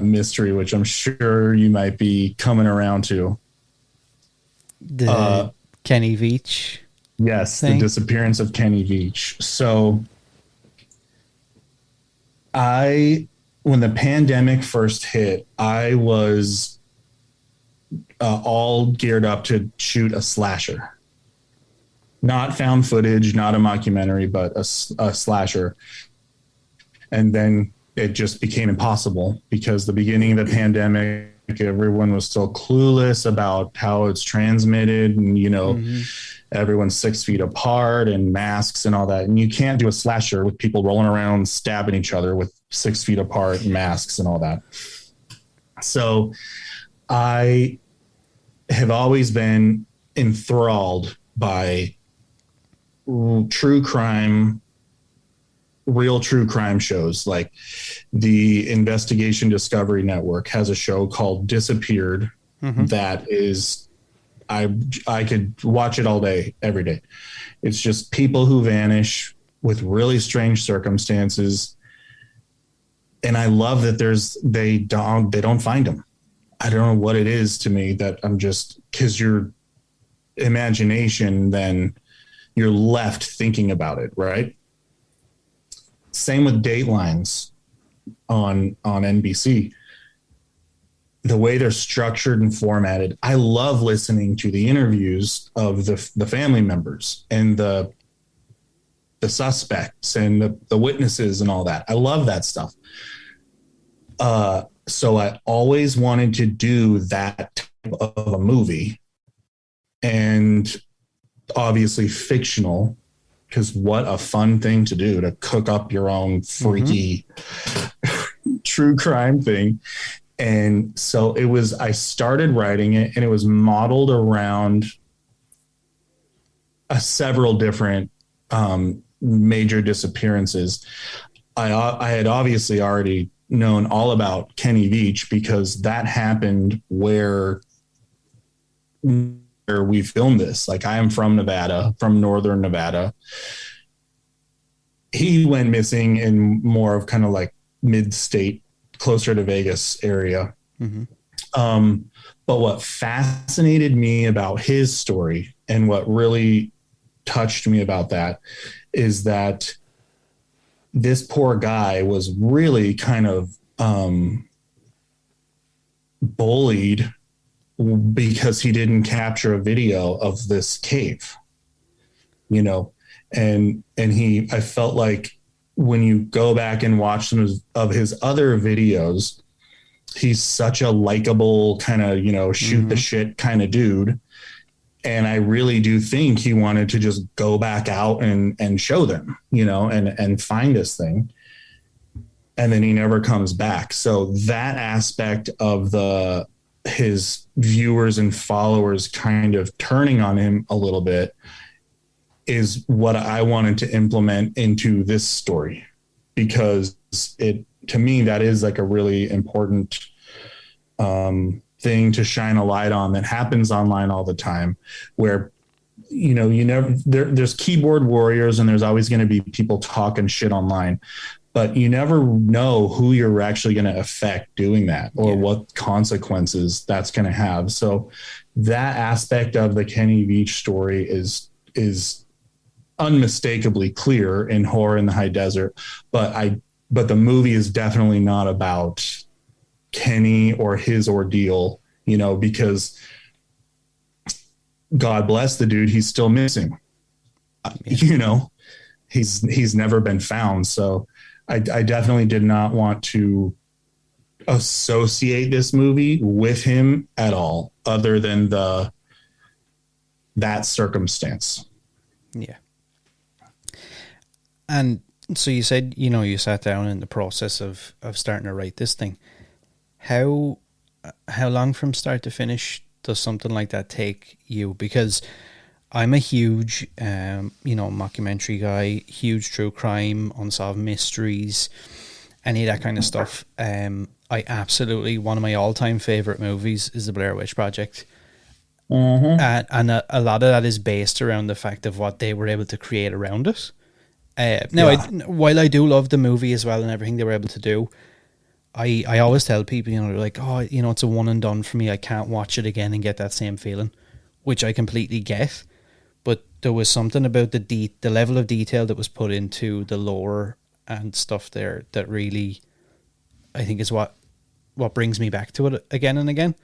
mystery, which I'm sure you might be coming around to. The Kenny Veach Yes, the thing. disappearance of Kenny Veach. So when the pandemic first hit, I was all geared up to shoot a slasher. Not found footage, not a mockumentary, but a slasher. And then it just became impossible because the beginning of the pandemic, everyone was still clueless about how it's transmitted, and everyone's 6 feet apart and masks and all that. And you can't do a slasher with people rolling around stabbing each other with 6 feet apart and masks and all that. So I have always been enthralled by real true crime shows. Like the Investigation Discovery Network has a show called Disappeared that is, I could watch it all day, every day. It's just people who vanish with really strange circumstances. And I love that they don't find them. I don't know what it is to me that I'm just, because your imagination, then you're left thinking about it, right? Same with Datelines on NBC. The way they're structured and formatted, I love listening to the interviews of the family members and the suspects and the witnesses and all that. I love that stuff. So I always wanted to do that type of a movie, and obviously fictional, because what a fun thing to do, to cook up your own freaky true crime thing. And so I started writing it, and it was modeled around several different major disappearances. I had obviously already known all about Kenny Veach because that happened where we filmed this. Like, I am from Nevada, from northern Nevada. He went missing in more of kind of like mid-state, closer to Vegas area. But what fascinated me about his story, and what really touched me about that, is that this poor guy was really kind of bullied because he didn't capture a video of this cave, and I felt like when you go back and watch some of his other videos, he's such a likable kind of, shoot the shit kind of dude. And I really do think he wanted to just go back out and show them, and find this thing. And then he never comes back. So that aspect of his viewers and followers kind of turning on him a little bit is what I wanted to implement into this story, because to me, that is like a really important thing to shine a light on that happens online all the time, where there's keyboard warriors, and there's always going to be people talking shit online, but you never know who you're actually going to affect doing that, or what consequences that's going to have. So that aspect of the Kenny Veach story is unmistakably clear in Horror in the High Desert, but the movie is definitely not about Kenny or his ordeal, because God bless the dude, he's still missing. He's never been found. So I definitely did not want to associate this movie with him at all, other than that circumstance. Yeah. And so you said, you sat down in the process of starting to write this thing. How long from start to finish does something like that take you? Because I'm a huge, mockumentary guy, huge true crime, unsolved mysteries, any of that kind of stuff. I absolutely, one of my all-time favorite movies is The Blair Witch Project. And a lot of that is based around the fact of what they were able to create around it. While I do love the movie as well and everything they were able to do, I always tell people, they're like, it's a one and done for me. I can't watch it again and get that same feeling, which I completely get. but there was something about the level of detail that was put into the lore and stuff there that really, I think, is what brings me back to it again and again.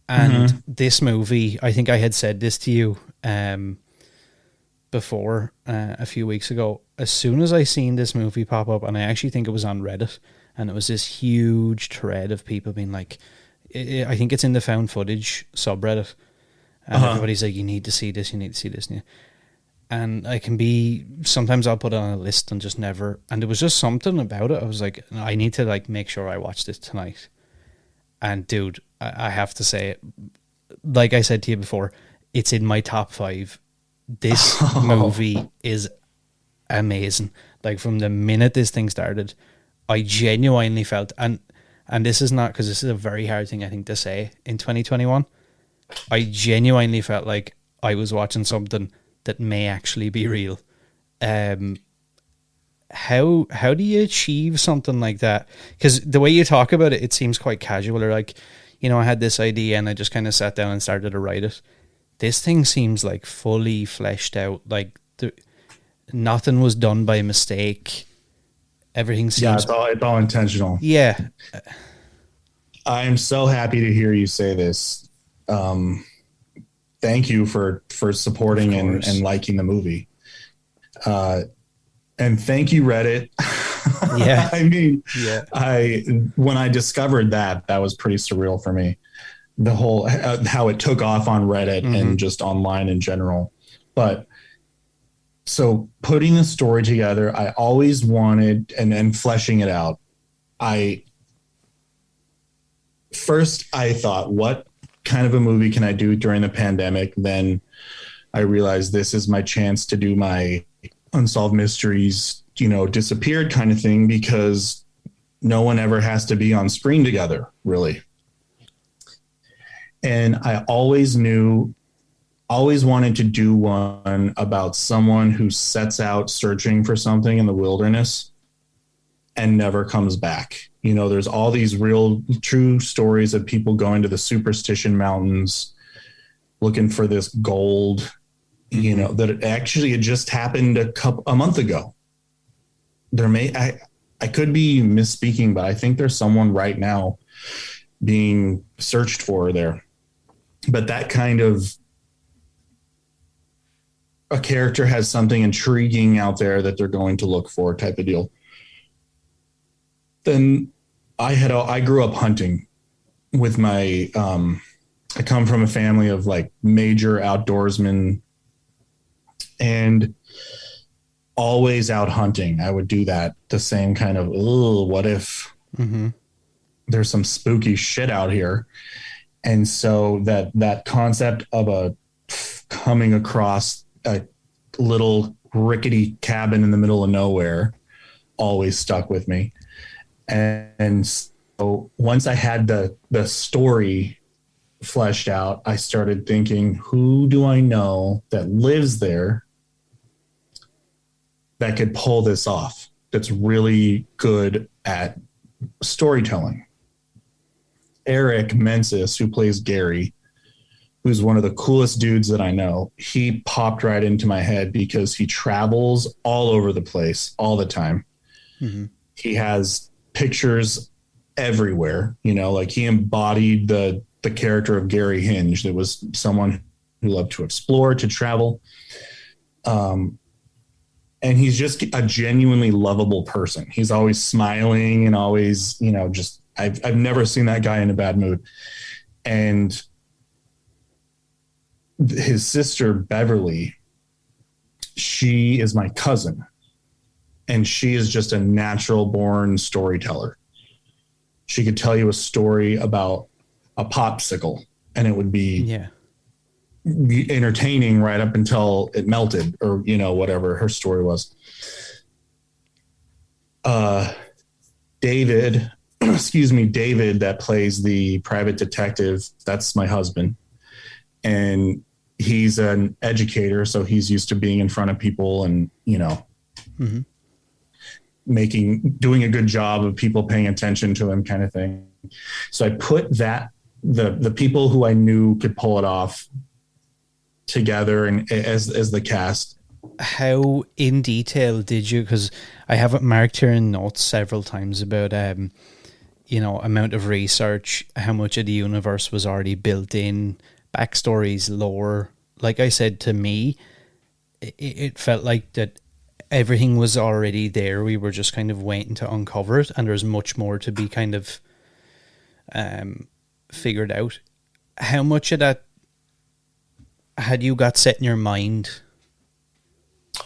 And this movie, I think I had said this to you before a few weeks ago. As soon as I seen this movie pop up, and I actually think it was on Reddit, and it was this huge thread of people being like, I think it's in the found footage subreddit, and everybody's like, you need to see this, you need to see this. And I can be, sometimes I'll put it on a list and just never, and there was just something about it. I was like, I need to like make sure I watch this tonight. And dude, I have to say, like I said to you before, it's in my top 5. This movie is amazing. Like from the minute this thing started, I genuinely felt, and this is not, because this is a very hard thing I think to say in 2021, I genuinely felt like I was watching something that may actually be real. How do you achieve something like that? Because the way you talk about it, it seems quite casual, or like, you know, I had this idea and I just kind of sat down and started to write it. This thing seems like fully fleshed out, like nothing was done by mistake. Everything seems... Yeah, it's all intentional. Yeah. I'm so happy to hear you say this. Thank you for supporting and liking the movie. And thank you, Reddit. Yeah. I mean, when I discovered that was pretty surreal for me. The whole, how it took off on Reddit and just online in general. But so putting the story together, I always wanted, and fleshing it out. I thought, what kind of a movie can I do during the pandemic? Then I realized this is my chance to do my unsolved mysteries, disappeared kind of thing, because no one ever has to be on screen together, really. And I always wanted to do one about someone who sets out searching for something in the wilderness and never comes back. There's all these real true stories of people going to the Superstition Mountains looking for this gold, that it just happened a month ago. I could be misspeaking, but I think there's someone right now being searched for there. But that kind of a character has something intriguing out there that they're going to look for, type of deal. Then I grew up hunting with my, I come from a family of like major outdoorsmen and always out hunting. I would do that, the same kind of, what if there's some spooky shit out here? And so that concept of coming across a little rickety cabin in the middle of nowhere always stuck with me. And so once I had the story fleshed out, I started thinking, who do I know that lives there that could pull this off, that's really good at storytelling? Eric Mensis, who plays Gary, who's one of the coolest dudes that I know, he popped right into my head because he travels all over the place all the time. He has pictures everywhere, like he embodied the character of Gary Hinge. That was someone who loved to explore, to travel. And he's just a genuinely lovable person. He's always smiling and always, just, I've never seen that guy in a bad mood. And his sister, Beverly, she is my cousin, and she is just a natural born storyteller. She could tell you a story about a popsicle and it would be entertaining right up until it melted, or, whatever her story was. David, that plays the private detective, that's my husband. And he's an educator, so he's used to being in front of people and, doing a good job of people paying attention to him, kind of thing. So I put that, the people who I knew could pull it off together and as the cast. How in detail did you, because I have it marked here in notes several times about amount of research, how much of the universe was already built in, backstories, lore. Like I said, to me, it felt like that everything was already there. We were just kind of waiting to uncover it, and there's much more to be kind of figured out. How much of that had you got set in your mind?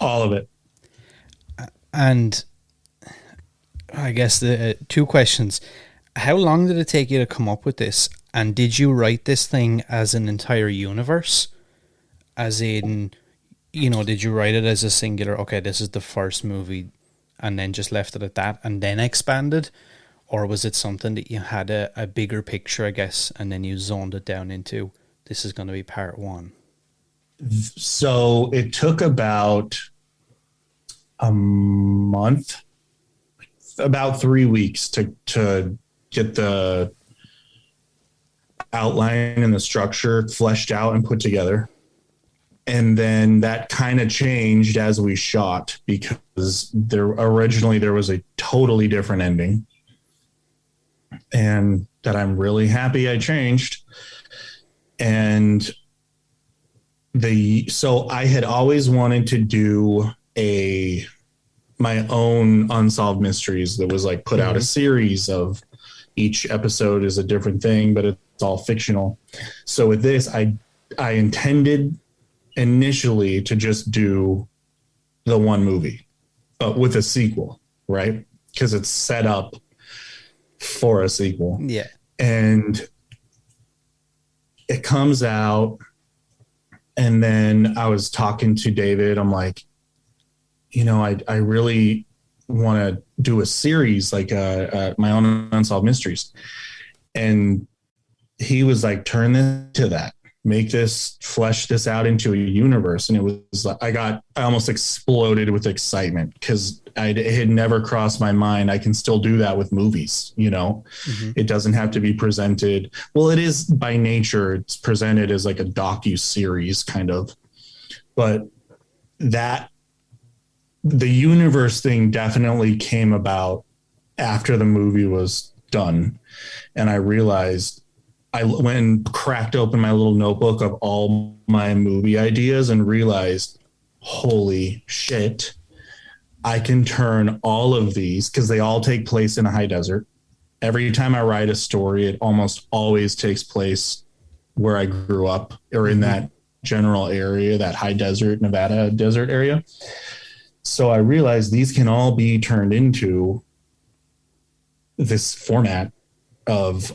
All of it. And I guess the two questions. How long did it take you to come up with this? And did you write this thing as an entire universe? As in, did you write it as a singular, okay, this is the first movie, and then just left it at that and then expanded? Or was it something that you had a bigger picture, I guess, and then you zoned it down into, this is going to be part one? So it took about a month, about 3 weeks to get the outline and the structure fleshed out and put together. And then that kind of changed as we shot, because originally there was a totally different ending, and that I'm really happy I changed. And so I had always wanted to do my own unsolved mysteries that was like put out a series of each episode is a different thing, but it's all fictional. So with this, I intended initially to just do the one movie, but with a sequel, right? Because it's set up for a sequel. Yeah. And it comes out, and then I was talking to David. I'm like, I really want to do a series, like my own unsolved mysteries. And he was like, turn this to that, flesh this out into a universe. And it was like, I almost exploded with excitement, because it had never crossed my mind. I can still do that with movies. It doesn't have to be presented. Well, it is by nature. It's presented as like a docu-series kind of, but the universe thing definitely came about after the movie was done. And I realized, I went and cracked open my little notebook of all my movie ideas and realized, holy shit, I can turn all of these, because they all take place in a high desert. Every time I write a story, it almost always takes place where I grew up, or in that general area, that high desert, Nevada desert area. So I realized these can all be turned into this format of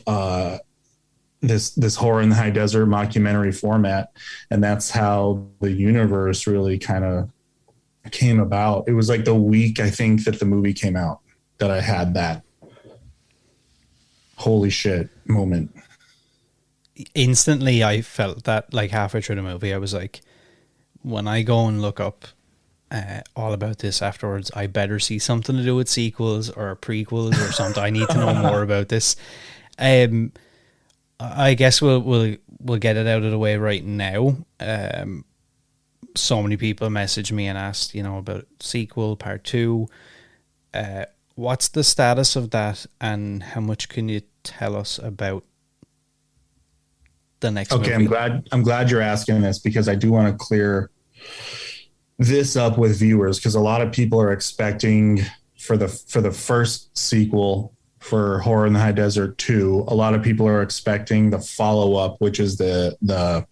this horror in the high desert mockumentary format. And that's how the universe really kind of came about. It was like the week, I think, that the movie came out, that I had that holy shit moment. Instantly, I felt that, like, halfway through the movie. I was like, when I go and look up all about this afterwards, I better see something to do with sequels or prequels or something. I need to know more about this. I guess we'll get it out of the way right now. So many people messaged me and asked, about sequel part 2. What's the status of that, and how much can you tell us about the next movie? I'm glad you're asking this, because I do want to clear this up with viewers, because a lot of people are expecting for the first sequel, for Horror in the High Desert 2, a lot of people are expecting the follow-up, which is the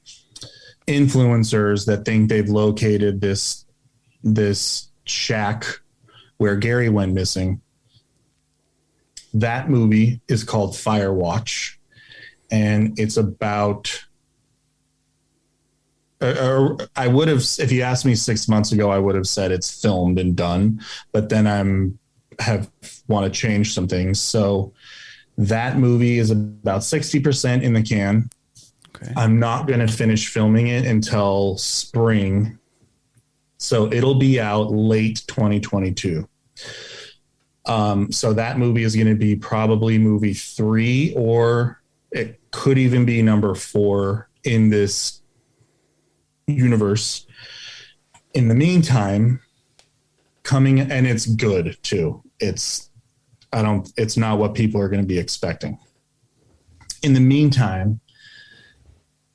influencers that think they've located this shack where Gary went missing. That movie is called Firewatch, and it's about I would have, if you asked me 6 months ago, I would have said it's filmed and done, but then want to change some things. So that movie is about 60% in the can. Okay. I'm not going to finish filming it until spring. So it'll be out late 2022. So that movie is going to be probably movie 3, or it could even be number 4 in this universe. In the meantime, and it's good too. It's not what people are going to be expecting. In the meantime,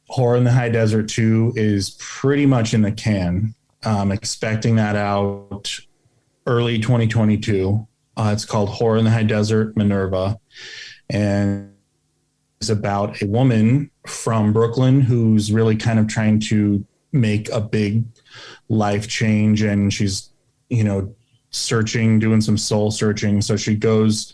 Horror in the High Desert 2 is pretty much in the can. I'm expecting that out early 2022. It's called Horror in the High Desert Minerva, and it's about a woman from Brooklyn who's really kind of trying to make a big life change, and she's, searching, doing some soul searching. So she goes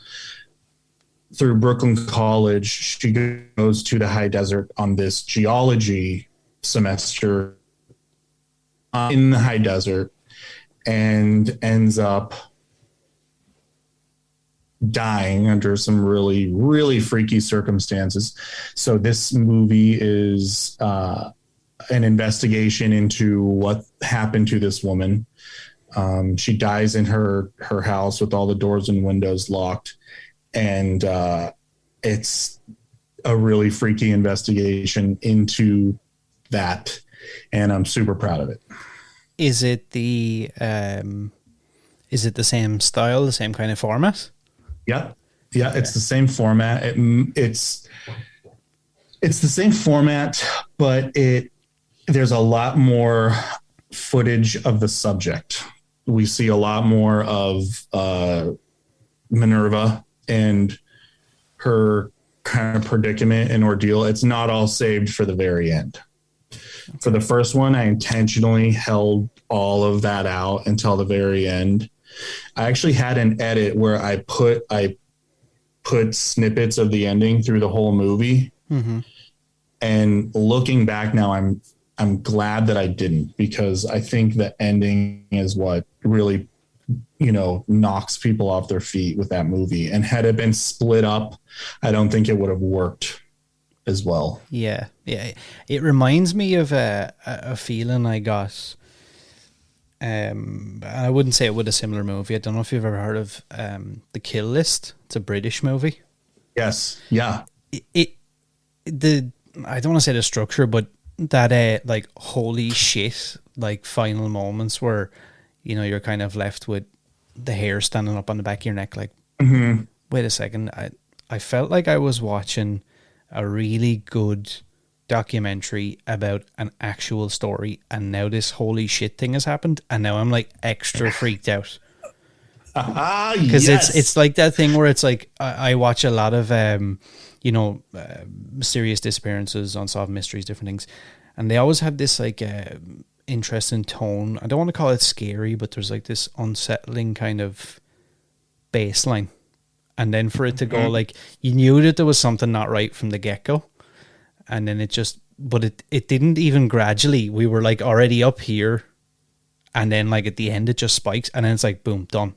through Brooklyn College. She goes to the high desert on this geology semester in the high desert, and ends up dying under some really, really freaky circumstances. So this movie is an investigation into what happened to this woman. She dies in her house with all the doors and windows locked. And it's a really freaky investigation into that. And I'm super proud of it. Is it the same style, the same kind of format? Yeah. Okay. It's the same format. It's the same format, but there's a lot more footage of the subject. We see a lot more of Minerva and her kind of predicament and ordeal. It's not all saved for the very end. Okay. For the first one, I intentionally held all of that out until the very end. I actually had an edit where I put snippets of the ending through the whole movie. Mm-hmm. And looking back now, I'm glad that I didn't, because I think the ending is what really, knocks people off their feet with that movie. And had it been split up, I don't think it would have worked as well. Yeah. It reminds me of a feeling I got. I wouldn't say it with a similar movie. I don't know if you've ever heard of The Kill List. It's a British movie. Yes. Yeah. I don't want to say the structure, but that like holy shit, like final moments where you're kind of left with the hair standing up on the back of your neck, like, mm-hmm. Wait a second, I felt like I was watching a really good documentary about an actual story, and now this holy shit thing has happened, and now I'm like extra freaked out. Because yes. It's like that thing where it's like I watch a lot of mysterious disappearances, unsolved mysteries, different things, and they always have this like interesting tone. I don't want to call it scary, but there's like this unsettling kind of baseline, and then for it to go like you knew that there was something not right from the get-go, and then it didn't even gradually. We were like already up here, and then like at the end it just spikes, and then it's like boom, done.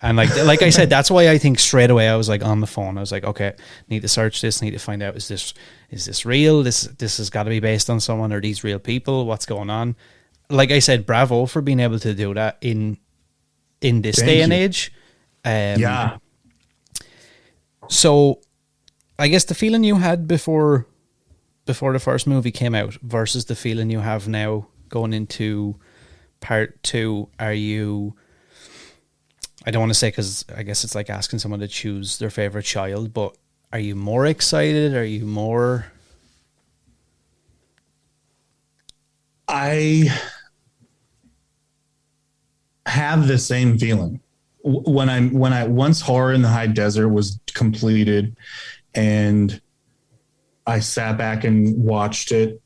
And like I said, that's why I think straight away I was like on the phone. I was like, okay, need to search this, need to find out, is this real? This has got to be based on someone. Are these real people? What's going on? Like I said, bravo for being able to do that in this day and age. Yeah. So I guess the feeling you had before the first movie came out versus the feeling you have now going into part 2, are you... I don't want to say, because I guess it's like asking someone to choose their favorite child, but are you more excited? Are you more... I have the same feeling. Once Horror in the High Desert was completed and I sat back and watched it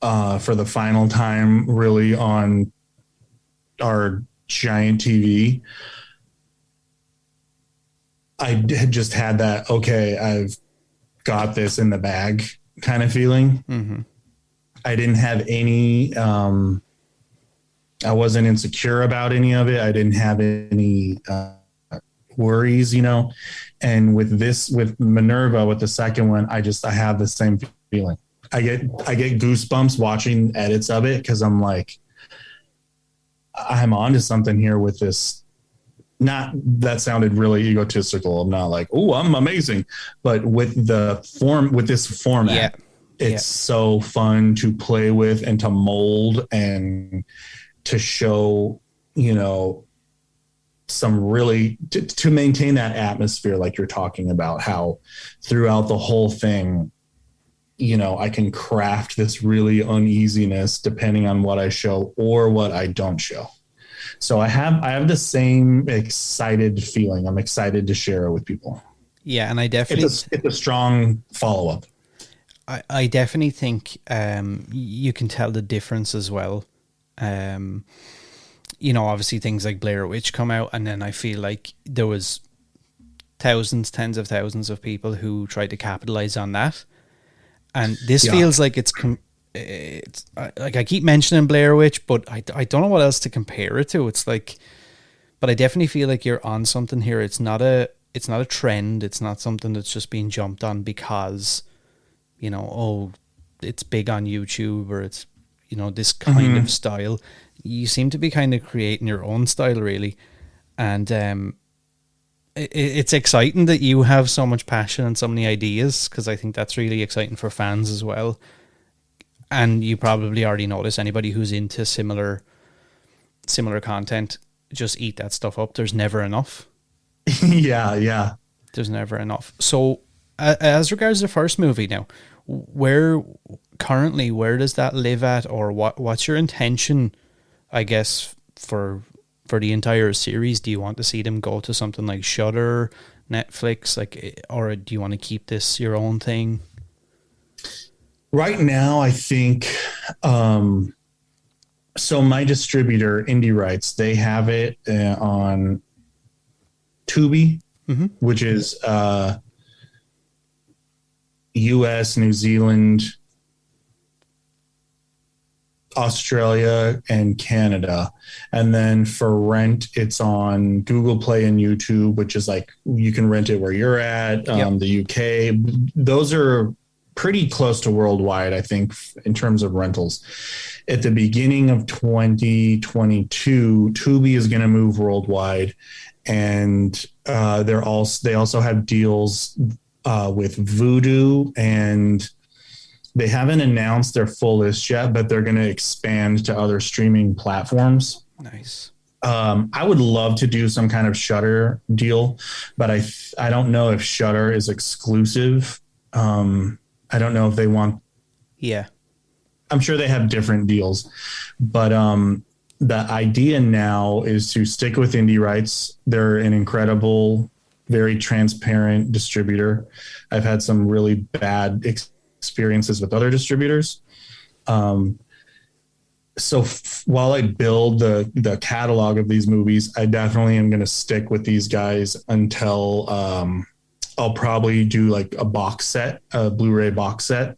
for the final time, really on our giant TV, I had just had that, okay, I've got this in the bag kind of feeling. Mm-hmm. I didn't have any, I wasn't insecure about any of it. I didn't have any worries, and with Minerva, with the second one, I have the same feeling. I get goosebumps watching edits of it, because I'm like, I'm onto something here with this. Not that sounded really egotistical. I'm not like, oh, I'm amazing, but with this format, Yeah. It's so fun to play with and to mold and to show, you know, some really to maintain that atmosphere like you're talking about, how throughout the whole thing, you know, I can craft this really uneasiness depending on what I show or what I don't show. So I have the same excited feeling. I'm excited to share it with people. Yeah, and I definitely It's a strong follow up. I definitely think you can tell the difference as well. You know, obviously things like Blair Witch come out, and then I feel like there was thousands, tens of thousands of people who tried to capitalize on that. And this feels like it's like I keep mentioning Blair Witch, but I don't know what else to compare it to. It's like, but I definitely feel like you're on something here. It's not a trend. It's not something that's just being jumped on because, you know, oh, it's big on YouTube, or it's, you know, this kind of style. You seem to be kind of creating your own style, really. And it's exciting that you have so much passion and so many ideas, because I think that's really exciting for fans as well. And you probably already notice anybody who's into similar content, just eat that stuff up. There's never enough. Yeah. There's never enough. So as regards the first movie now, where does that live at, or what's your intention, I guess, for the entire series? Do you want to see them go to something like Shudder, Netflix, like, or do you want to keep this your own thing? Right now, I think, so my distributor, Indie Rights, they have it on Tubi, which is US, New Zealand, Australia, and Canada. And then for rent, it's on Google Play and YouTube, which is like, you can rent it where you're at. The UK, those are pretty close to worldwide, I think, in terms of rentals. At the beginning of 2022, Tubi is going to move worldwide. And they also have deals with Vudu, and they haven't announced their full list yet, but they're going to expand to other streaming platforms. Nice. I would love to do some kind of Shudder deal, but I don't know if Shudder is exclusive. I don't know if they want. Yeah. I'm sure they have different deals, but the idea now is to stick with Indie Rights. They're an incredible, very transparent distributor. I've had some really bad experiences with other distributors. So while I build the catalog of these movies, I definitely am going to stick with these guys until I'll probably do like a box set, a Blu-ray box set,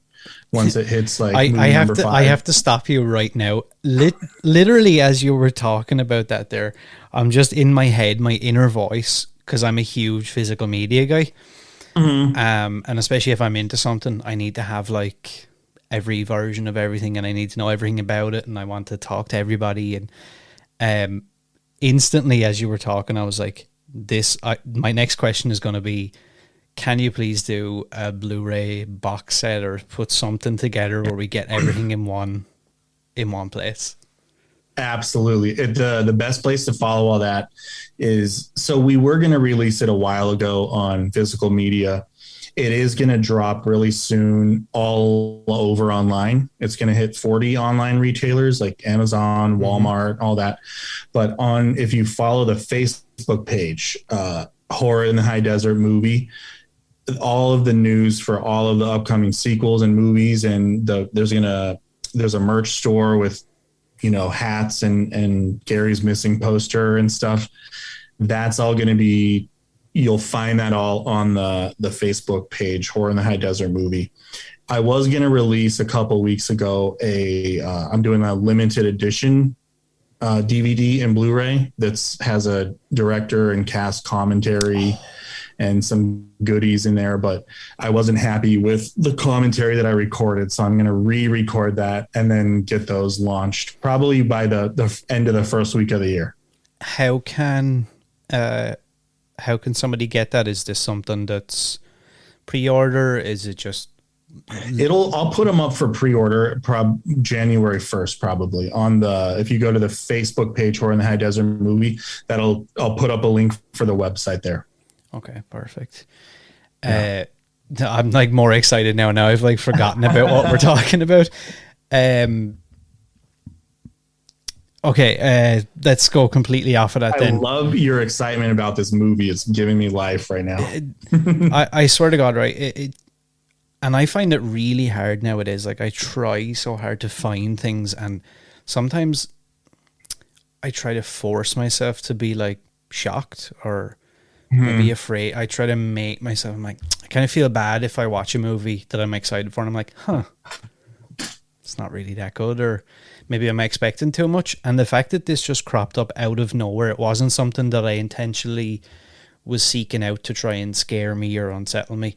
once it hits like I have to stop you right now. Literally, as you were talking about that there, I'm just in my head, my inner voice, because I'm a huge physical media guy. And especially if I'm into something, I need to have like every version of everything, and I need to know everything about it, and I want to talk to everybody. And instantly, as you were talking, I was like, my next question is going to be, can you please do a Blu-ray box set or put something together where we get everything in one place? Absolutely. The best place to follow all that is, so we were going to release it a while ago on physical media. It is going to drop really soon all over online. It's going to hit 40 online retailers like Amazon, Walmart, all that. But if you follow the Facebook page, Horror in the High Desert Movie, all of the news for all of the upcoming sequels and movies, and there's a merch store with, you know, hats and Gary's Missing poster and stuff. That's all going to be, you'll find that all on the Facebook page, Horror in the High Desert Movie. I was going to release a couple weeks ago I'm doing a limited edition DVD and Blu-ray that has a director and cast commentary and some goodies in there, but I wasn't happy with the commentary that I recorded. So I'm going to re-record that and then get those launched probably by the end of the first week of the year. How can somebody get that? Is this something that's pre-order? Is it just I'll put them up for pre-order January 1st, probably if you go to the Facebook page Horror in the High Desert Movie, I'll put up a link for the website there. Okay, perfect. Yeah. I'm like more excited now. Now I've like forgotten about what we're talking about. Okay, let's go completely off of that then. I love your excitement about this movie. It's giving me life right now. I swear to God, right? And I find it really hard nowadays. Like I try so hard to find things, and sometimes I try to force myself to be like shocked or maybe afraid. I try to make myself, I'm like, I kind of feel bad if I watch a movie that I'm excited for and I'm like, it's not really that good, or maybe I'm expecting too much. And the fact that this just cropped up out of nowhere, it wasn't something that I intentionally was seeking out to try and scare me or unsettle me,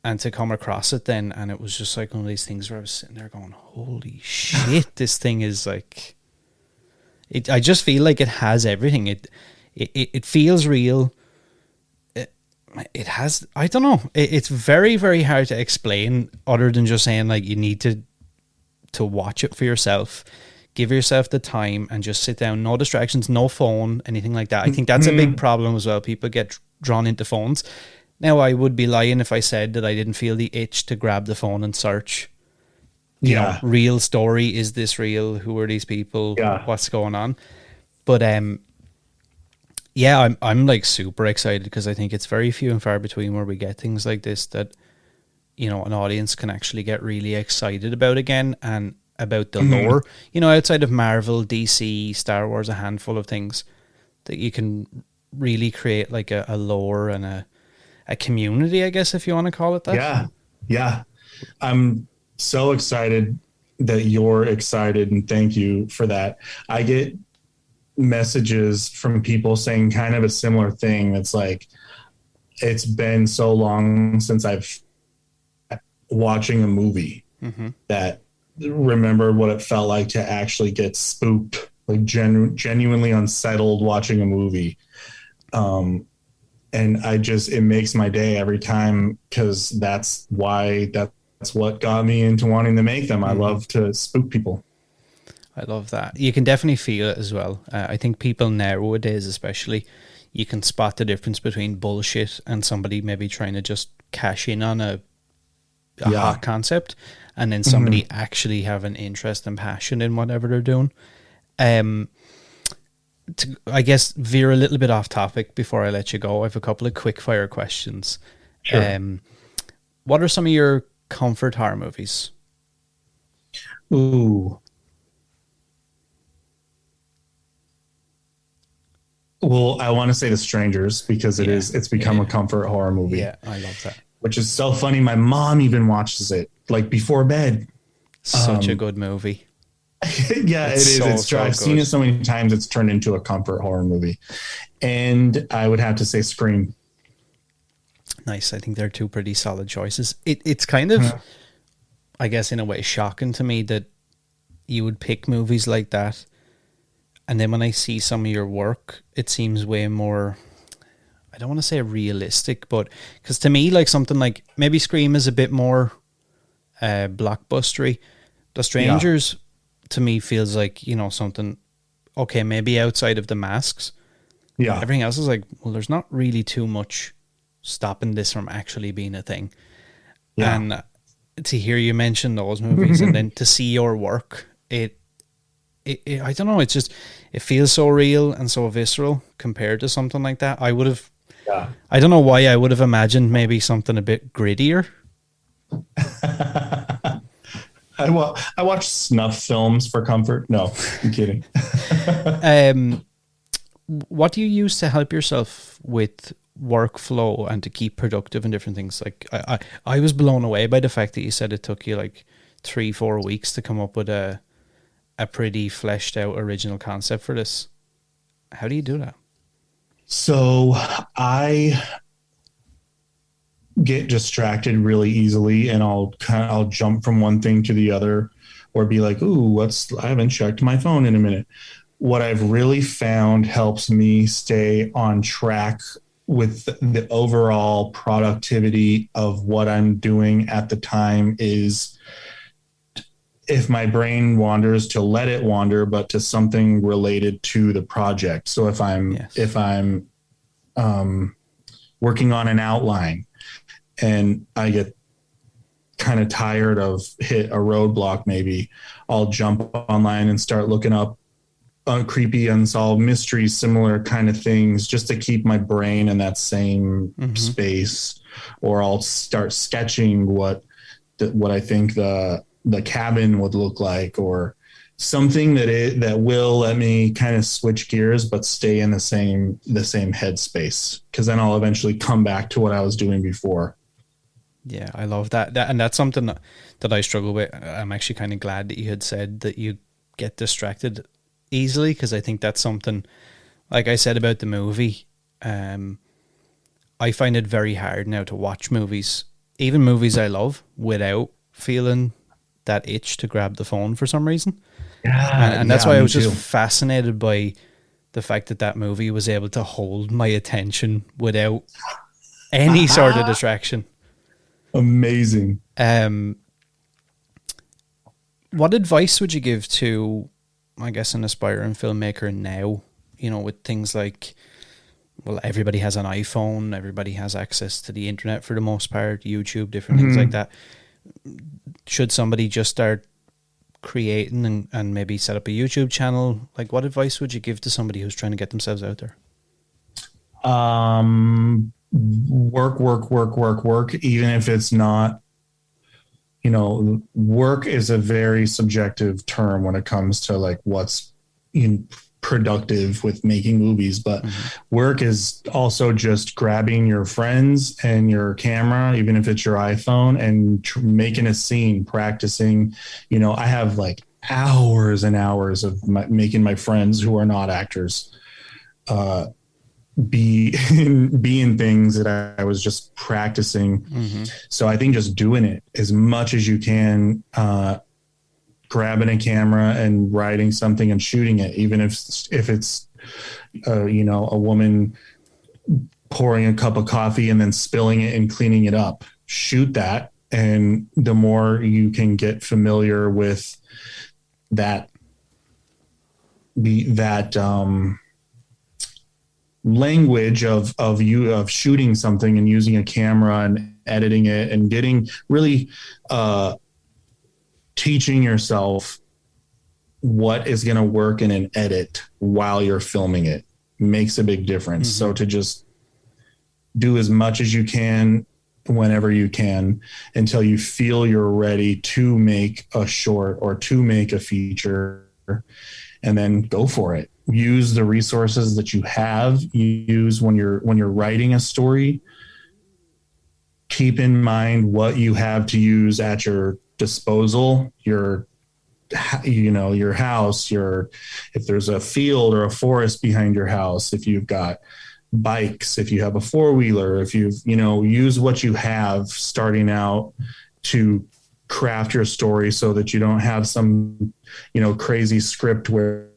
and to come across it then, and it was just like one of these things where I was sitting there going, holy shit, this thing is like, I just feel like it has everything. It feels real. It has, I don't know. It's very, very hard to explain other than just saying like you need to watch it for yourself, give yourself the time and just sit down. No distractions, no phone, anything like that. I think that's a big problem as well. People get drawn into phones. Now, I would be lying if I said that I didn't feel the itch to grab the phone and search. You know, real story. Is this real? Who are these people? Yeah. What's going on? But yeah, I'm like super excited because I think it's very few and far between where we get things like this that, you know, an audience can actually get really excited about again, and about the lore. You know, outside of Marvel, DC, Star Wars, a handful of things that you can really create like a lore and a community, I guess, if you want to call it that. Yeah. I'm so excited that you're excited, and thank you for that. I get messages from people saying kind of a similar thing. It's like, it's been so long since I've watching a movie that remember what it felt like to actually get spooked, like genuinely unsettled watching a movie. And it makes my day every time, because that's what got me into wanting to make them. I love to spook people. I love that. You can definitely feel it as well. I think people nowadays, especially, you can spot the difference between bullshit and somebody maybe trying to just cash in on a hot concept, and then somebody actually have an interest and passion in whatever they're doing. To, I guess, veer a little bit off topic before I let you go, I have a couple of quick fire questions. Sure. What are some of your comfort horror movies? Ooh. Well, I want to say The Strangers, because it's become a comfort horror movie. Yeah, I love that. Which is so funny. My mom even watches it like before bed. Such a good movie. Yeah, it is. I've seen it so many times, it's turned into a comfort horror movie. And I would have to say Scream. Nice. I think they're two pretty solid choices. It's kind of, I guess, in a way, shocking to me that you would pick movies like that. And then when I see some of your work, it seems way more, I don't want to say realistic, but because to me, like something like maybe Scream is a bit more blockbustery. The Strangers to me feels like, you know, something, okay, maybe outside of the masks. Yeah. Everything else is like, well, there's not really too much stopping this from actually being a thing. Yeah. And to hear you mention those movies and then to see your work, it I don't know, it's just, it feels so real and so visceral compared to something like that. I would have, I don't know why I would have imagined maybe something a bit grittier. I watch snuff films for comfort. No, I'm kidding. What do you use to help yourself with workflow and to keep productive and different things? Like I was blown away by the fact that you said it took you like 3-4 weeks to come up with a pretty fleshed out original concept for this. How do you do that? So I get distracted really easily, and I'll jump from one thing to the other, or be like, ooh, I haven't checked my phone in a minute. What I've really found helps me stay on track with the overall productivity of what I'm doing at the time is, if my brain wanders, to let it wander, but to something related to the project. So if I'm working on an outline and I get kind of tired of hit a roadblock, maybe I'll jump online and start looking up creepy unsolved mysteries, similar kind of things, just to keep my brain in that same space. Or I'll start sketching what I think the cabin would look like, or something that will let me kind of switch gears but stay in the same headspace, because then I'll eventually come back to what I was doing before. Yeah, I love that. And that's something that I struggle with. I'm actually kind of glad that you had said that you get distracted easily, because I think that's something, like I said about the movie, I find it very hard now to watch movies, even movies I love, without feeling that itch to grab the phone for some reason. And that's why I was just fascinated by the fact that movie was able to hold my attention without any sort of distraction. Amazing. What advice would you give to, I guess, an aspiring filmmaker now, with things like, well, everybody has an iPhone, everybody has access to the internet for the most part, YouTube, different things like that. Should somebody just start creating and maybe set up a YouTube channel? Like, what advice would you give to somebody who's trying to get themselves out there? Work, even if it's not, work is a very subjective term when it comes to like what's productive with making movies, but work is also just grabbing your friends and your camera, even if it's your iPhone, and making a scene, practicing. I have like hours and hours of making my friends who are not actors be in things that I was just practicing. So I think just doing it as much as you can, grabbing a camera and writing something and shooting it, even if it's a woman pouring a cup of coffee and then spilling it and cleaning it up. Shoot that, and the more you can get familiar with that language of shooting something and using a camera and editing it and getting really teaching yourself what is going to work in an edit while you're filming it makes a big difference. So to just do as much as you can whenever you can until you feel you're ready to make a short or to make a feature, and then go for it. Use the resources that you have. Use when you're writing a story. Keep in mind what you have to use at your disposal. Your house. If there's a field or a forest behind your house. If you've got bikes. If you have a 4-wheeler. If use what you have starting out to craft your story so that you don't have some crazy script where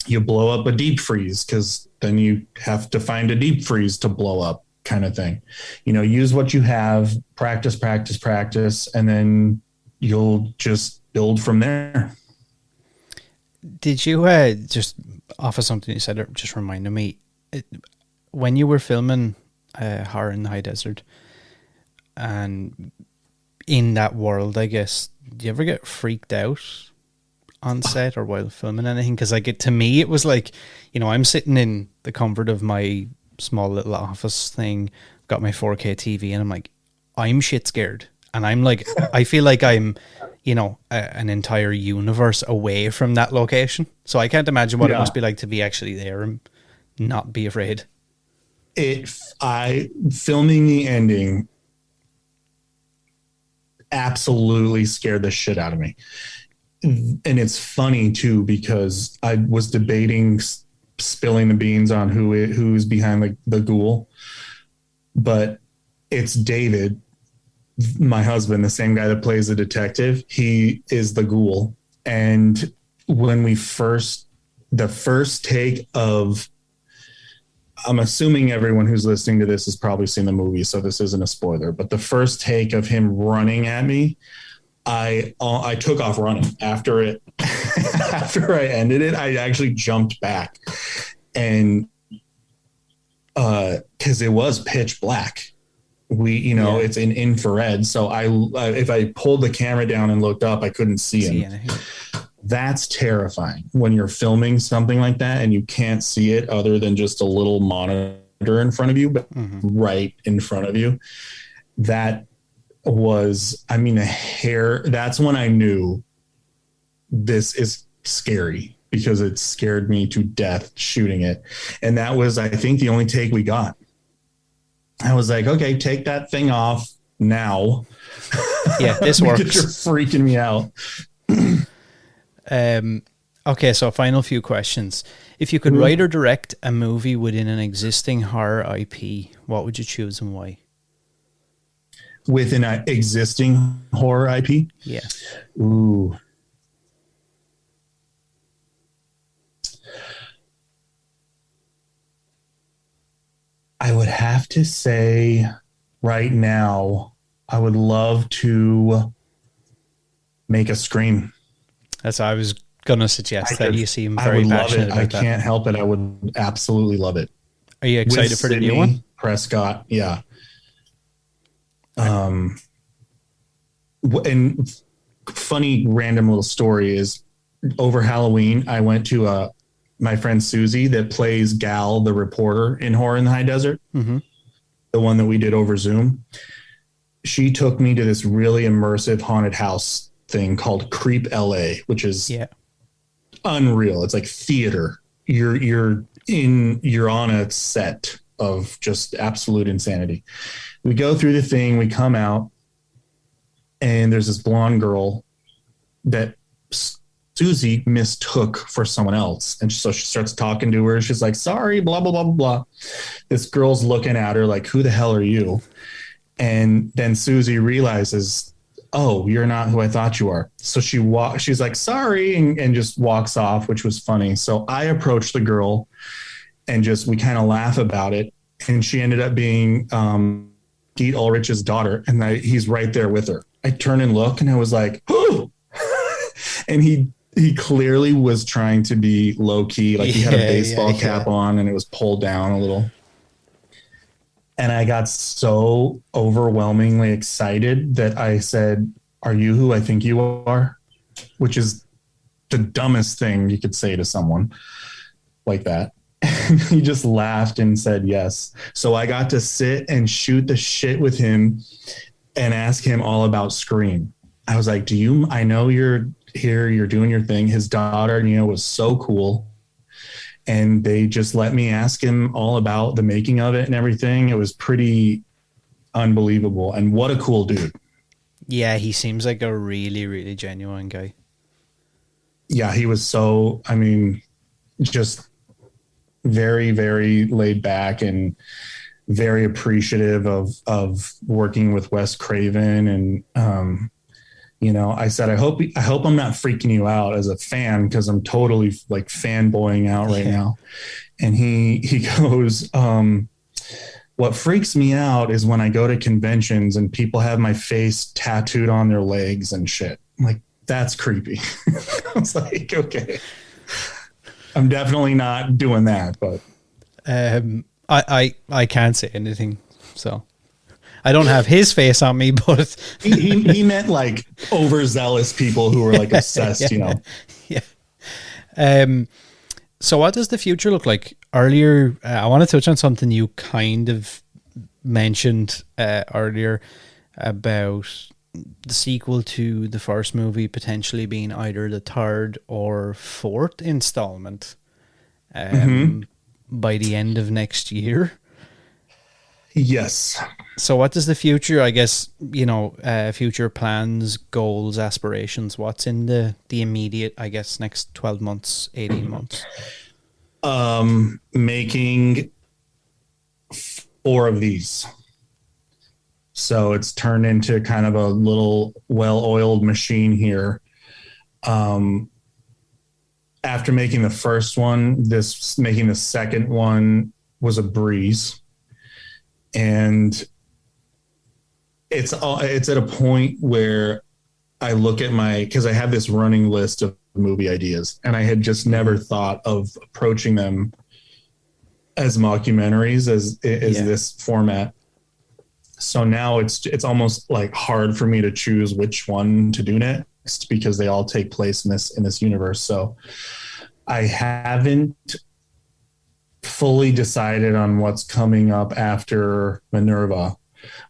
you blow up a deep freeze, because then you have to find a deep freeze to blow up, kind of thing. Use what you have, practice, and then you'll just build from there. Did you just off of something you said, it just reminded me, when you were filming Horror in the High Desert, and in that world, I guess, do you ever get freaked out on set or while filming anything? Because to me, it was like, I'm sitting in the comfort of my small little office thing, got my 4K TV, and I'm like, I'm shit scared. And I'm like, I feel like I'm, an entire universe away from that location. So I can't imagine what it must be like to be actually there and not be afraid. Filming the ending absolutely scared the shit out of me. And it's funny too, because I was debating spilling the beans on who's behind the ghoul, but it's David, my husband, the same guy that plays the detective. He is the ghoul. And when the first take of I'm assuming everyone who's listening to this has probably seen the movie, so this isn't a spoiler. But the first take of him running at me, I took off running after it. After I ended it, I actually jumped back, and because it was pitch black. It's in infrared, so if I pulled the camera down and looked up, I couldn't see him. That's terrifying when you're filming something like that and you can't see it other than just a little monitor in front of you, but right in front of you. That was, a hair. That's when I knew this is scary, because it scared me to death shooting it. And that was, I think, the only take we got. I was like, okay, take that thing off now. Yeah, this works. You're freaking me out. Okay, so final few questions. If you could write or direct a movie within an existing horror IP, what would you choose and why? Within an existing horror IP? Yeah. Ooh. I would have to say right now, I would love to make a Scream. That's what I was going to suggest. You seem very passionate about that. I can't help it. I would absolutely love it. Are you excited for the new one? Prescott, yeah. And funny random little story is, over Halloween, I went to my friend Susie that plays Gal, the reporter in Horror in the High Desert, the one that we did over Zoom. She took me to this really immersive haunted house thing called Creep LA, which is unreal. It's like theater. You're on a set of just absolute insanity. We go through the thing, we come out, and there's this blonde girl that Susie mistook for someone else. And so she starts talking to her. She's like, sorry, blah, blah, blah, blah, blah. This girl's looking at her like, who the hell are you? And then Susie realizes, oh, you're not who I thought you are. So she's like, sorry, and just walks off, which was funny. So I approached the girl and we kind of laugh about it. And she ended up being Pete Ulrich's daughter. And he's right there with her. I turn and look and I was like, oh, and he clearly was trying to be low key. Like he had a baseball cap on and it was pulled down a little. And I got so overwhelmingly excited that I said, are you who I think you are? Which is the dumbest thing you could say to someone like that. And he just laughed and said yes. So I got to sit and shoot the shit with him and ask him all about Scream. I was like, I know you're here, you're doing your thing. His daughter, was so cool. And they just let me ask him all about the making of it and everything. It was pretty unbelievable. And what a cool dude. Yeah, he seems like a really, really genuine guy. Yeah, he was just very, very laid back and very appreciative of working with Wes Craven. And, I said, I hope I'm not freaking you out as a fan, because I'm totally like fanboying out right now. And he goes, what freaks me out is when I go to conventions and people have my face tattooed on their legs and shit. I'm like, that's creepy. I was like, okay, I'm definitely not doing that, but I can't say anything. So I don't have his face on me, but he meant like overzealous people who were like obsessed, Yeah. So what does the future look like? Earlier, I want to touch on something you kind of mentioned earlier about the sequel to the first movie potentially being either the third or fourth installment by the end of next year. Yes. So what does the future, I guess, future plans, goals, aspirations, what's in the immediate, I guess, next 12 months, 18 months? Making 4 of these. So it's turned into kind of a little well-oiled machine here. After making the first one, making the second one was a breeze. And it's at a point where I look at because I have this running list of movie ideas, and I had just never thought of approaching them as mockumentaries as this format. So now it's almost like hard for me to choose which one to do next, because they all take place in this universe. So I haven't fully decided on what's coming up after Minerva,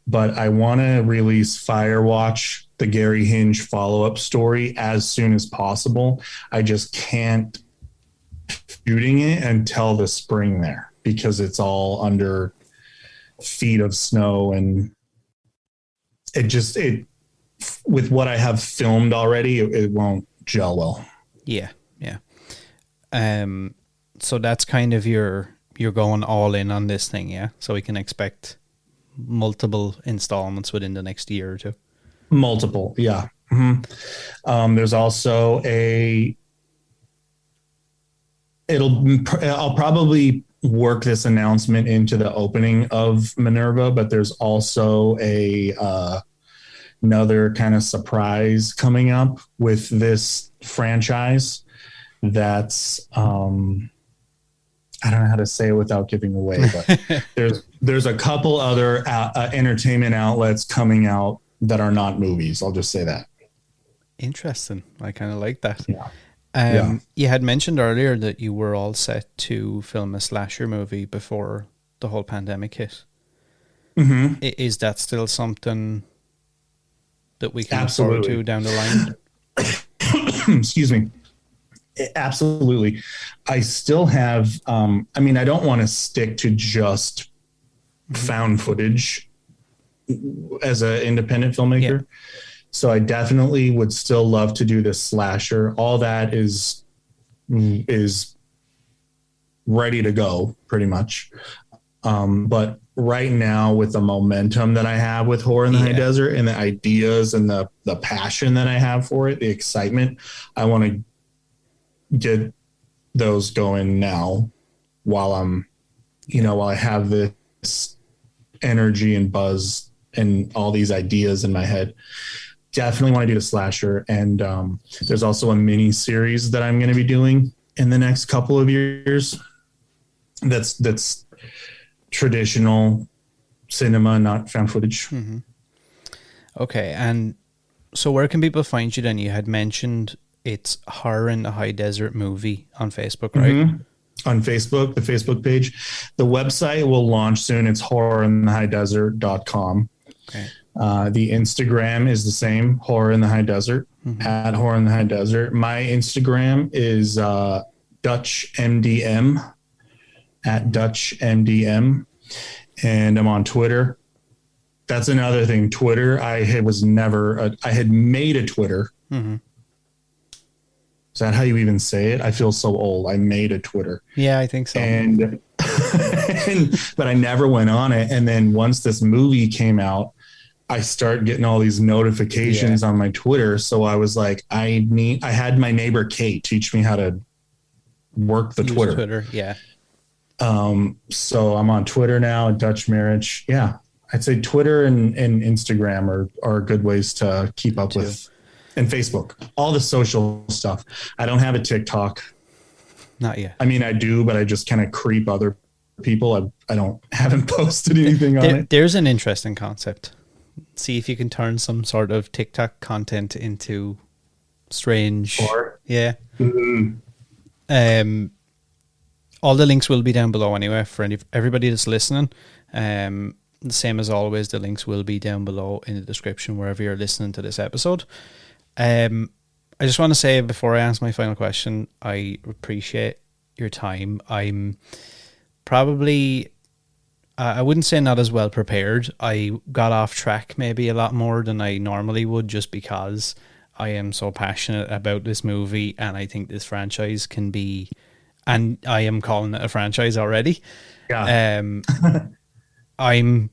but I want to release Firewatch, the Gary Hinge follow-up story, as soon as possible. I just can't shooting it until the spring there, because it's all under feet of snow, and it with what I have filmed already, it won't gel well. Yeah. So that's kind of you're going all in on this thing, yeah? So we can expect multiple installments within the next year or two. Multiple, yeah. Mm-hmm. There's also I'll probably work this announcement into the opening of Minerva, but there's also another kind of surprise coming up with this franchise that's I don't know how to say it without giving away, but there's a couple other entertainment outlets coming out that are not movies. I'll just say that. Interesting. I kind of like that. Yeah. You had mentioned earlier that you were all set to film a slasher movie before the whole pandemic hit. Mm-hmm. Is that still something that we can Absolutely. look forward to down the line? Excuse me. Absolutely. I still have, I don't want to stick to just found footage as an independent filmmaker. Yeah. So I definitely would still love to do this slasher. All that is ready to go pretty much. But right now, with the momentum that I have with Horror in the High Desert, and the ideas and the passion that I have for it, the excitement, I want to get those going now while while I have this energy and buzz and all these ideas in my head. Definitely want to do the slasher. And there's also a mini series that I'm going to be doing in the next couple of years. That's traditional cinema, not found footage. Mm-hmm. Okay. And so where can people find you then? You had mentioned it's Horror in the High Desert Movie on Facebook, right? Mm-hmm. On Facebook, the Facebook page. The website will launch soon. It's horrorinthehighDesert.com. Okay. The Instagram is the same, Horror in the High Desert, at Horror in the High Desert. My Instagram is Dutch MDM, at Dutch MDM. And I'm on Twitter. That's another thing. Twitter, I had made a Twitter. Mm-hmm. Is that how you even say it? I feel so old. I made a Twitter. Yeah, I think so. But I never went on it. And then once this movie came out, I started getting all these notifications on my Twitter. So I was like, I had my neighbor Kate teach me how to work the Twitter. Yeah. So I'm on Twitter now, Dutch Marich. Yeah. I'd say Twitter and Instagram are good ways to keep up with. And Facebook, all the social stuff. I don't have a TikTok. Not yet. I do, but I just kind of creep other people. I haven't posted anything on it. There's an interesting concept. See if you can turn some sort of TikTok content into strange. Yeah. Mm-hmm. All the links will be down below anyway for everybody that's listening. The same as always, the links will be down below in the description wherever you're listening to this episode. I just want to say before I answer my final question, I appreciate your time. I'm probably, I wouldn't say not as well prepared. I got off track maybe a lot more than I normally would, just because I am so passionate about this movie, and I think this franchise can be, and I am calling it a franchise already. Yeah. I'm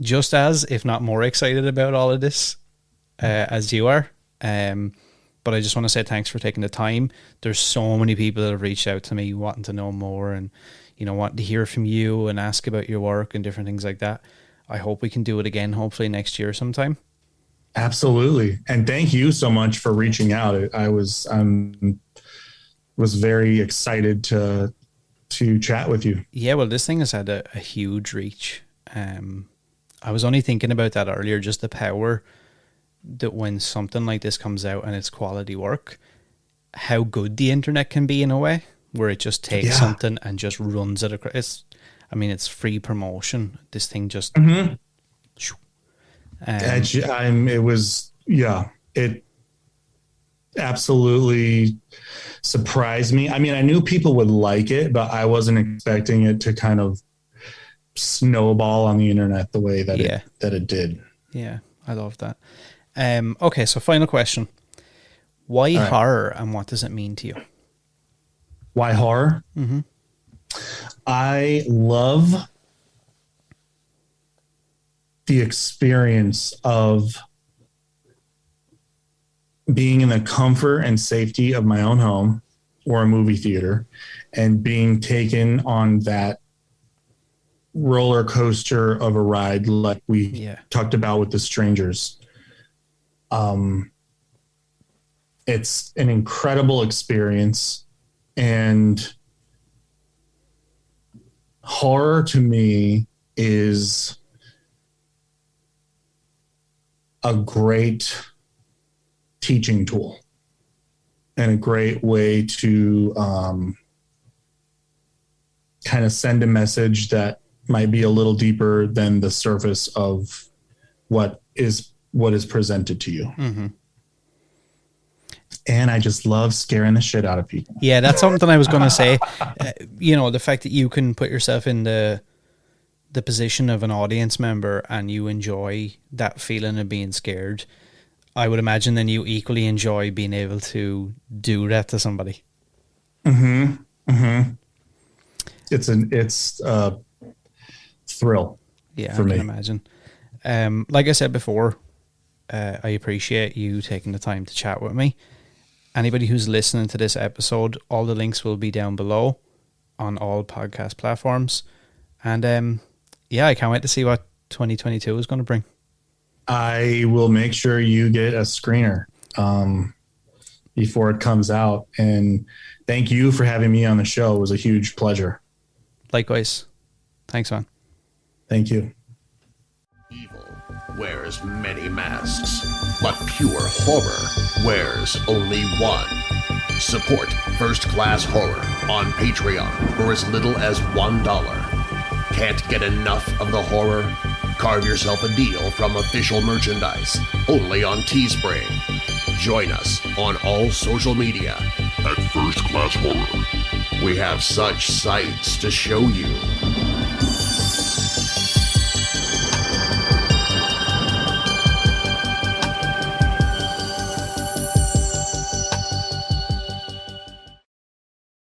just as, if not more excited about all of this as you are. But I just want to say thanks for taking the time. There's so many people that have reached out to me wanting to know more, and wanting to hear from you and ask about your work and different things like that. I hope we can do it again, hopefully next year sometime. Absolutely. And thank you so much for reaching out. I was very excited to chat with you. Yeah, well, this thing has had a huge reach. I was only thinking about that earlier, just the power that when something like this comes out and it's quality work, how good the internet can be in a way, where it just takes something and just runs it across. It's free promotion. This thing just... It absolutely surprised me. I mean, I knew people would like it, but I wasn't expecting it to kind of snowball on the internet the way that it did. Yeah, I love that. Okay, so final question. Why horror, and what does it mean to you? Why horror? Mm-hmm. I love the experience of being in the comfort and safety of my own home or a movie theater and being taken on that roller coaster of a ride like we talked about with The Strangers. It's an incredible experience, and horror to me is a great teaching tool and a great way to kind of send a message that might be a little deeper than the surface of what is presented to you. Mm-hmm. And I just love scaring the shit out of people. Yeah, that's something I was going to say. The fact that you can put yourself in the position of an audience member and you enjoy that feeling of being scared, I would imagine then you equally enjoy being able to do that to somebody. Mm-hmm. Mm-hmm. It's a thrill. Yeah, for I me. can imagine. Like I said before, I appreciate you taking the time to chat with me. Anybody who's listening to this episode, all the links will be down below on all podcast platforms. And I can't wait to see what 2022 is going to bring. I will make sure you get a screener before it comes out. And thank you for having me on the show. It was a huge pleasure. Likewise. Thanks, man. Thank you. Evil wears many masks, but pure horror wears only one. Support First Class Horror on Patreon for as little as $1. Can't get enough of the horror? Carve yourself a deal from official merchandise, only on Teespring. Join us on all social media at First Class Horror. We have such sights to show you.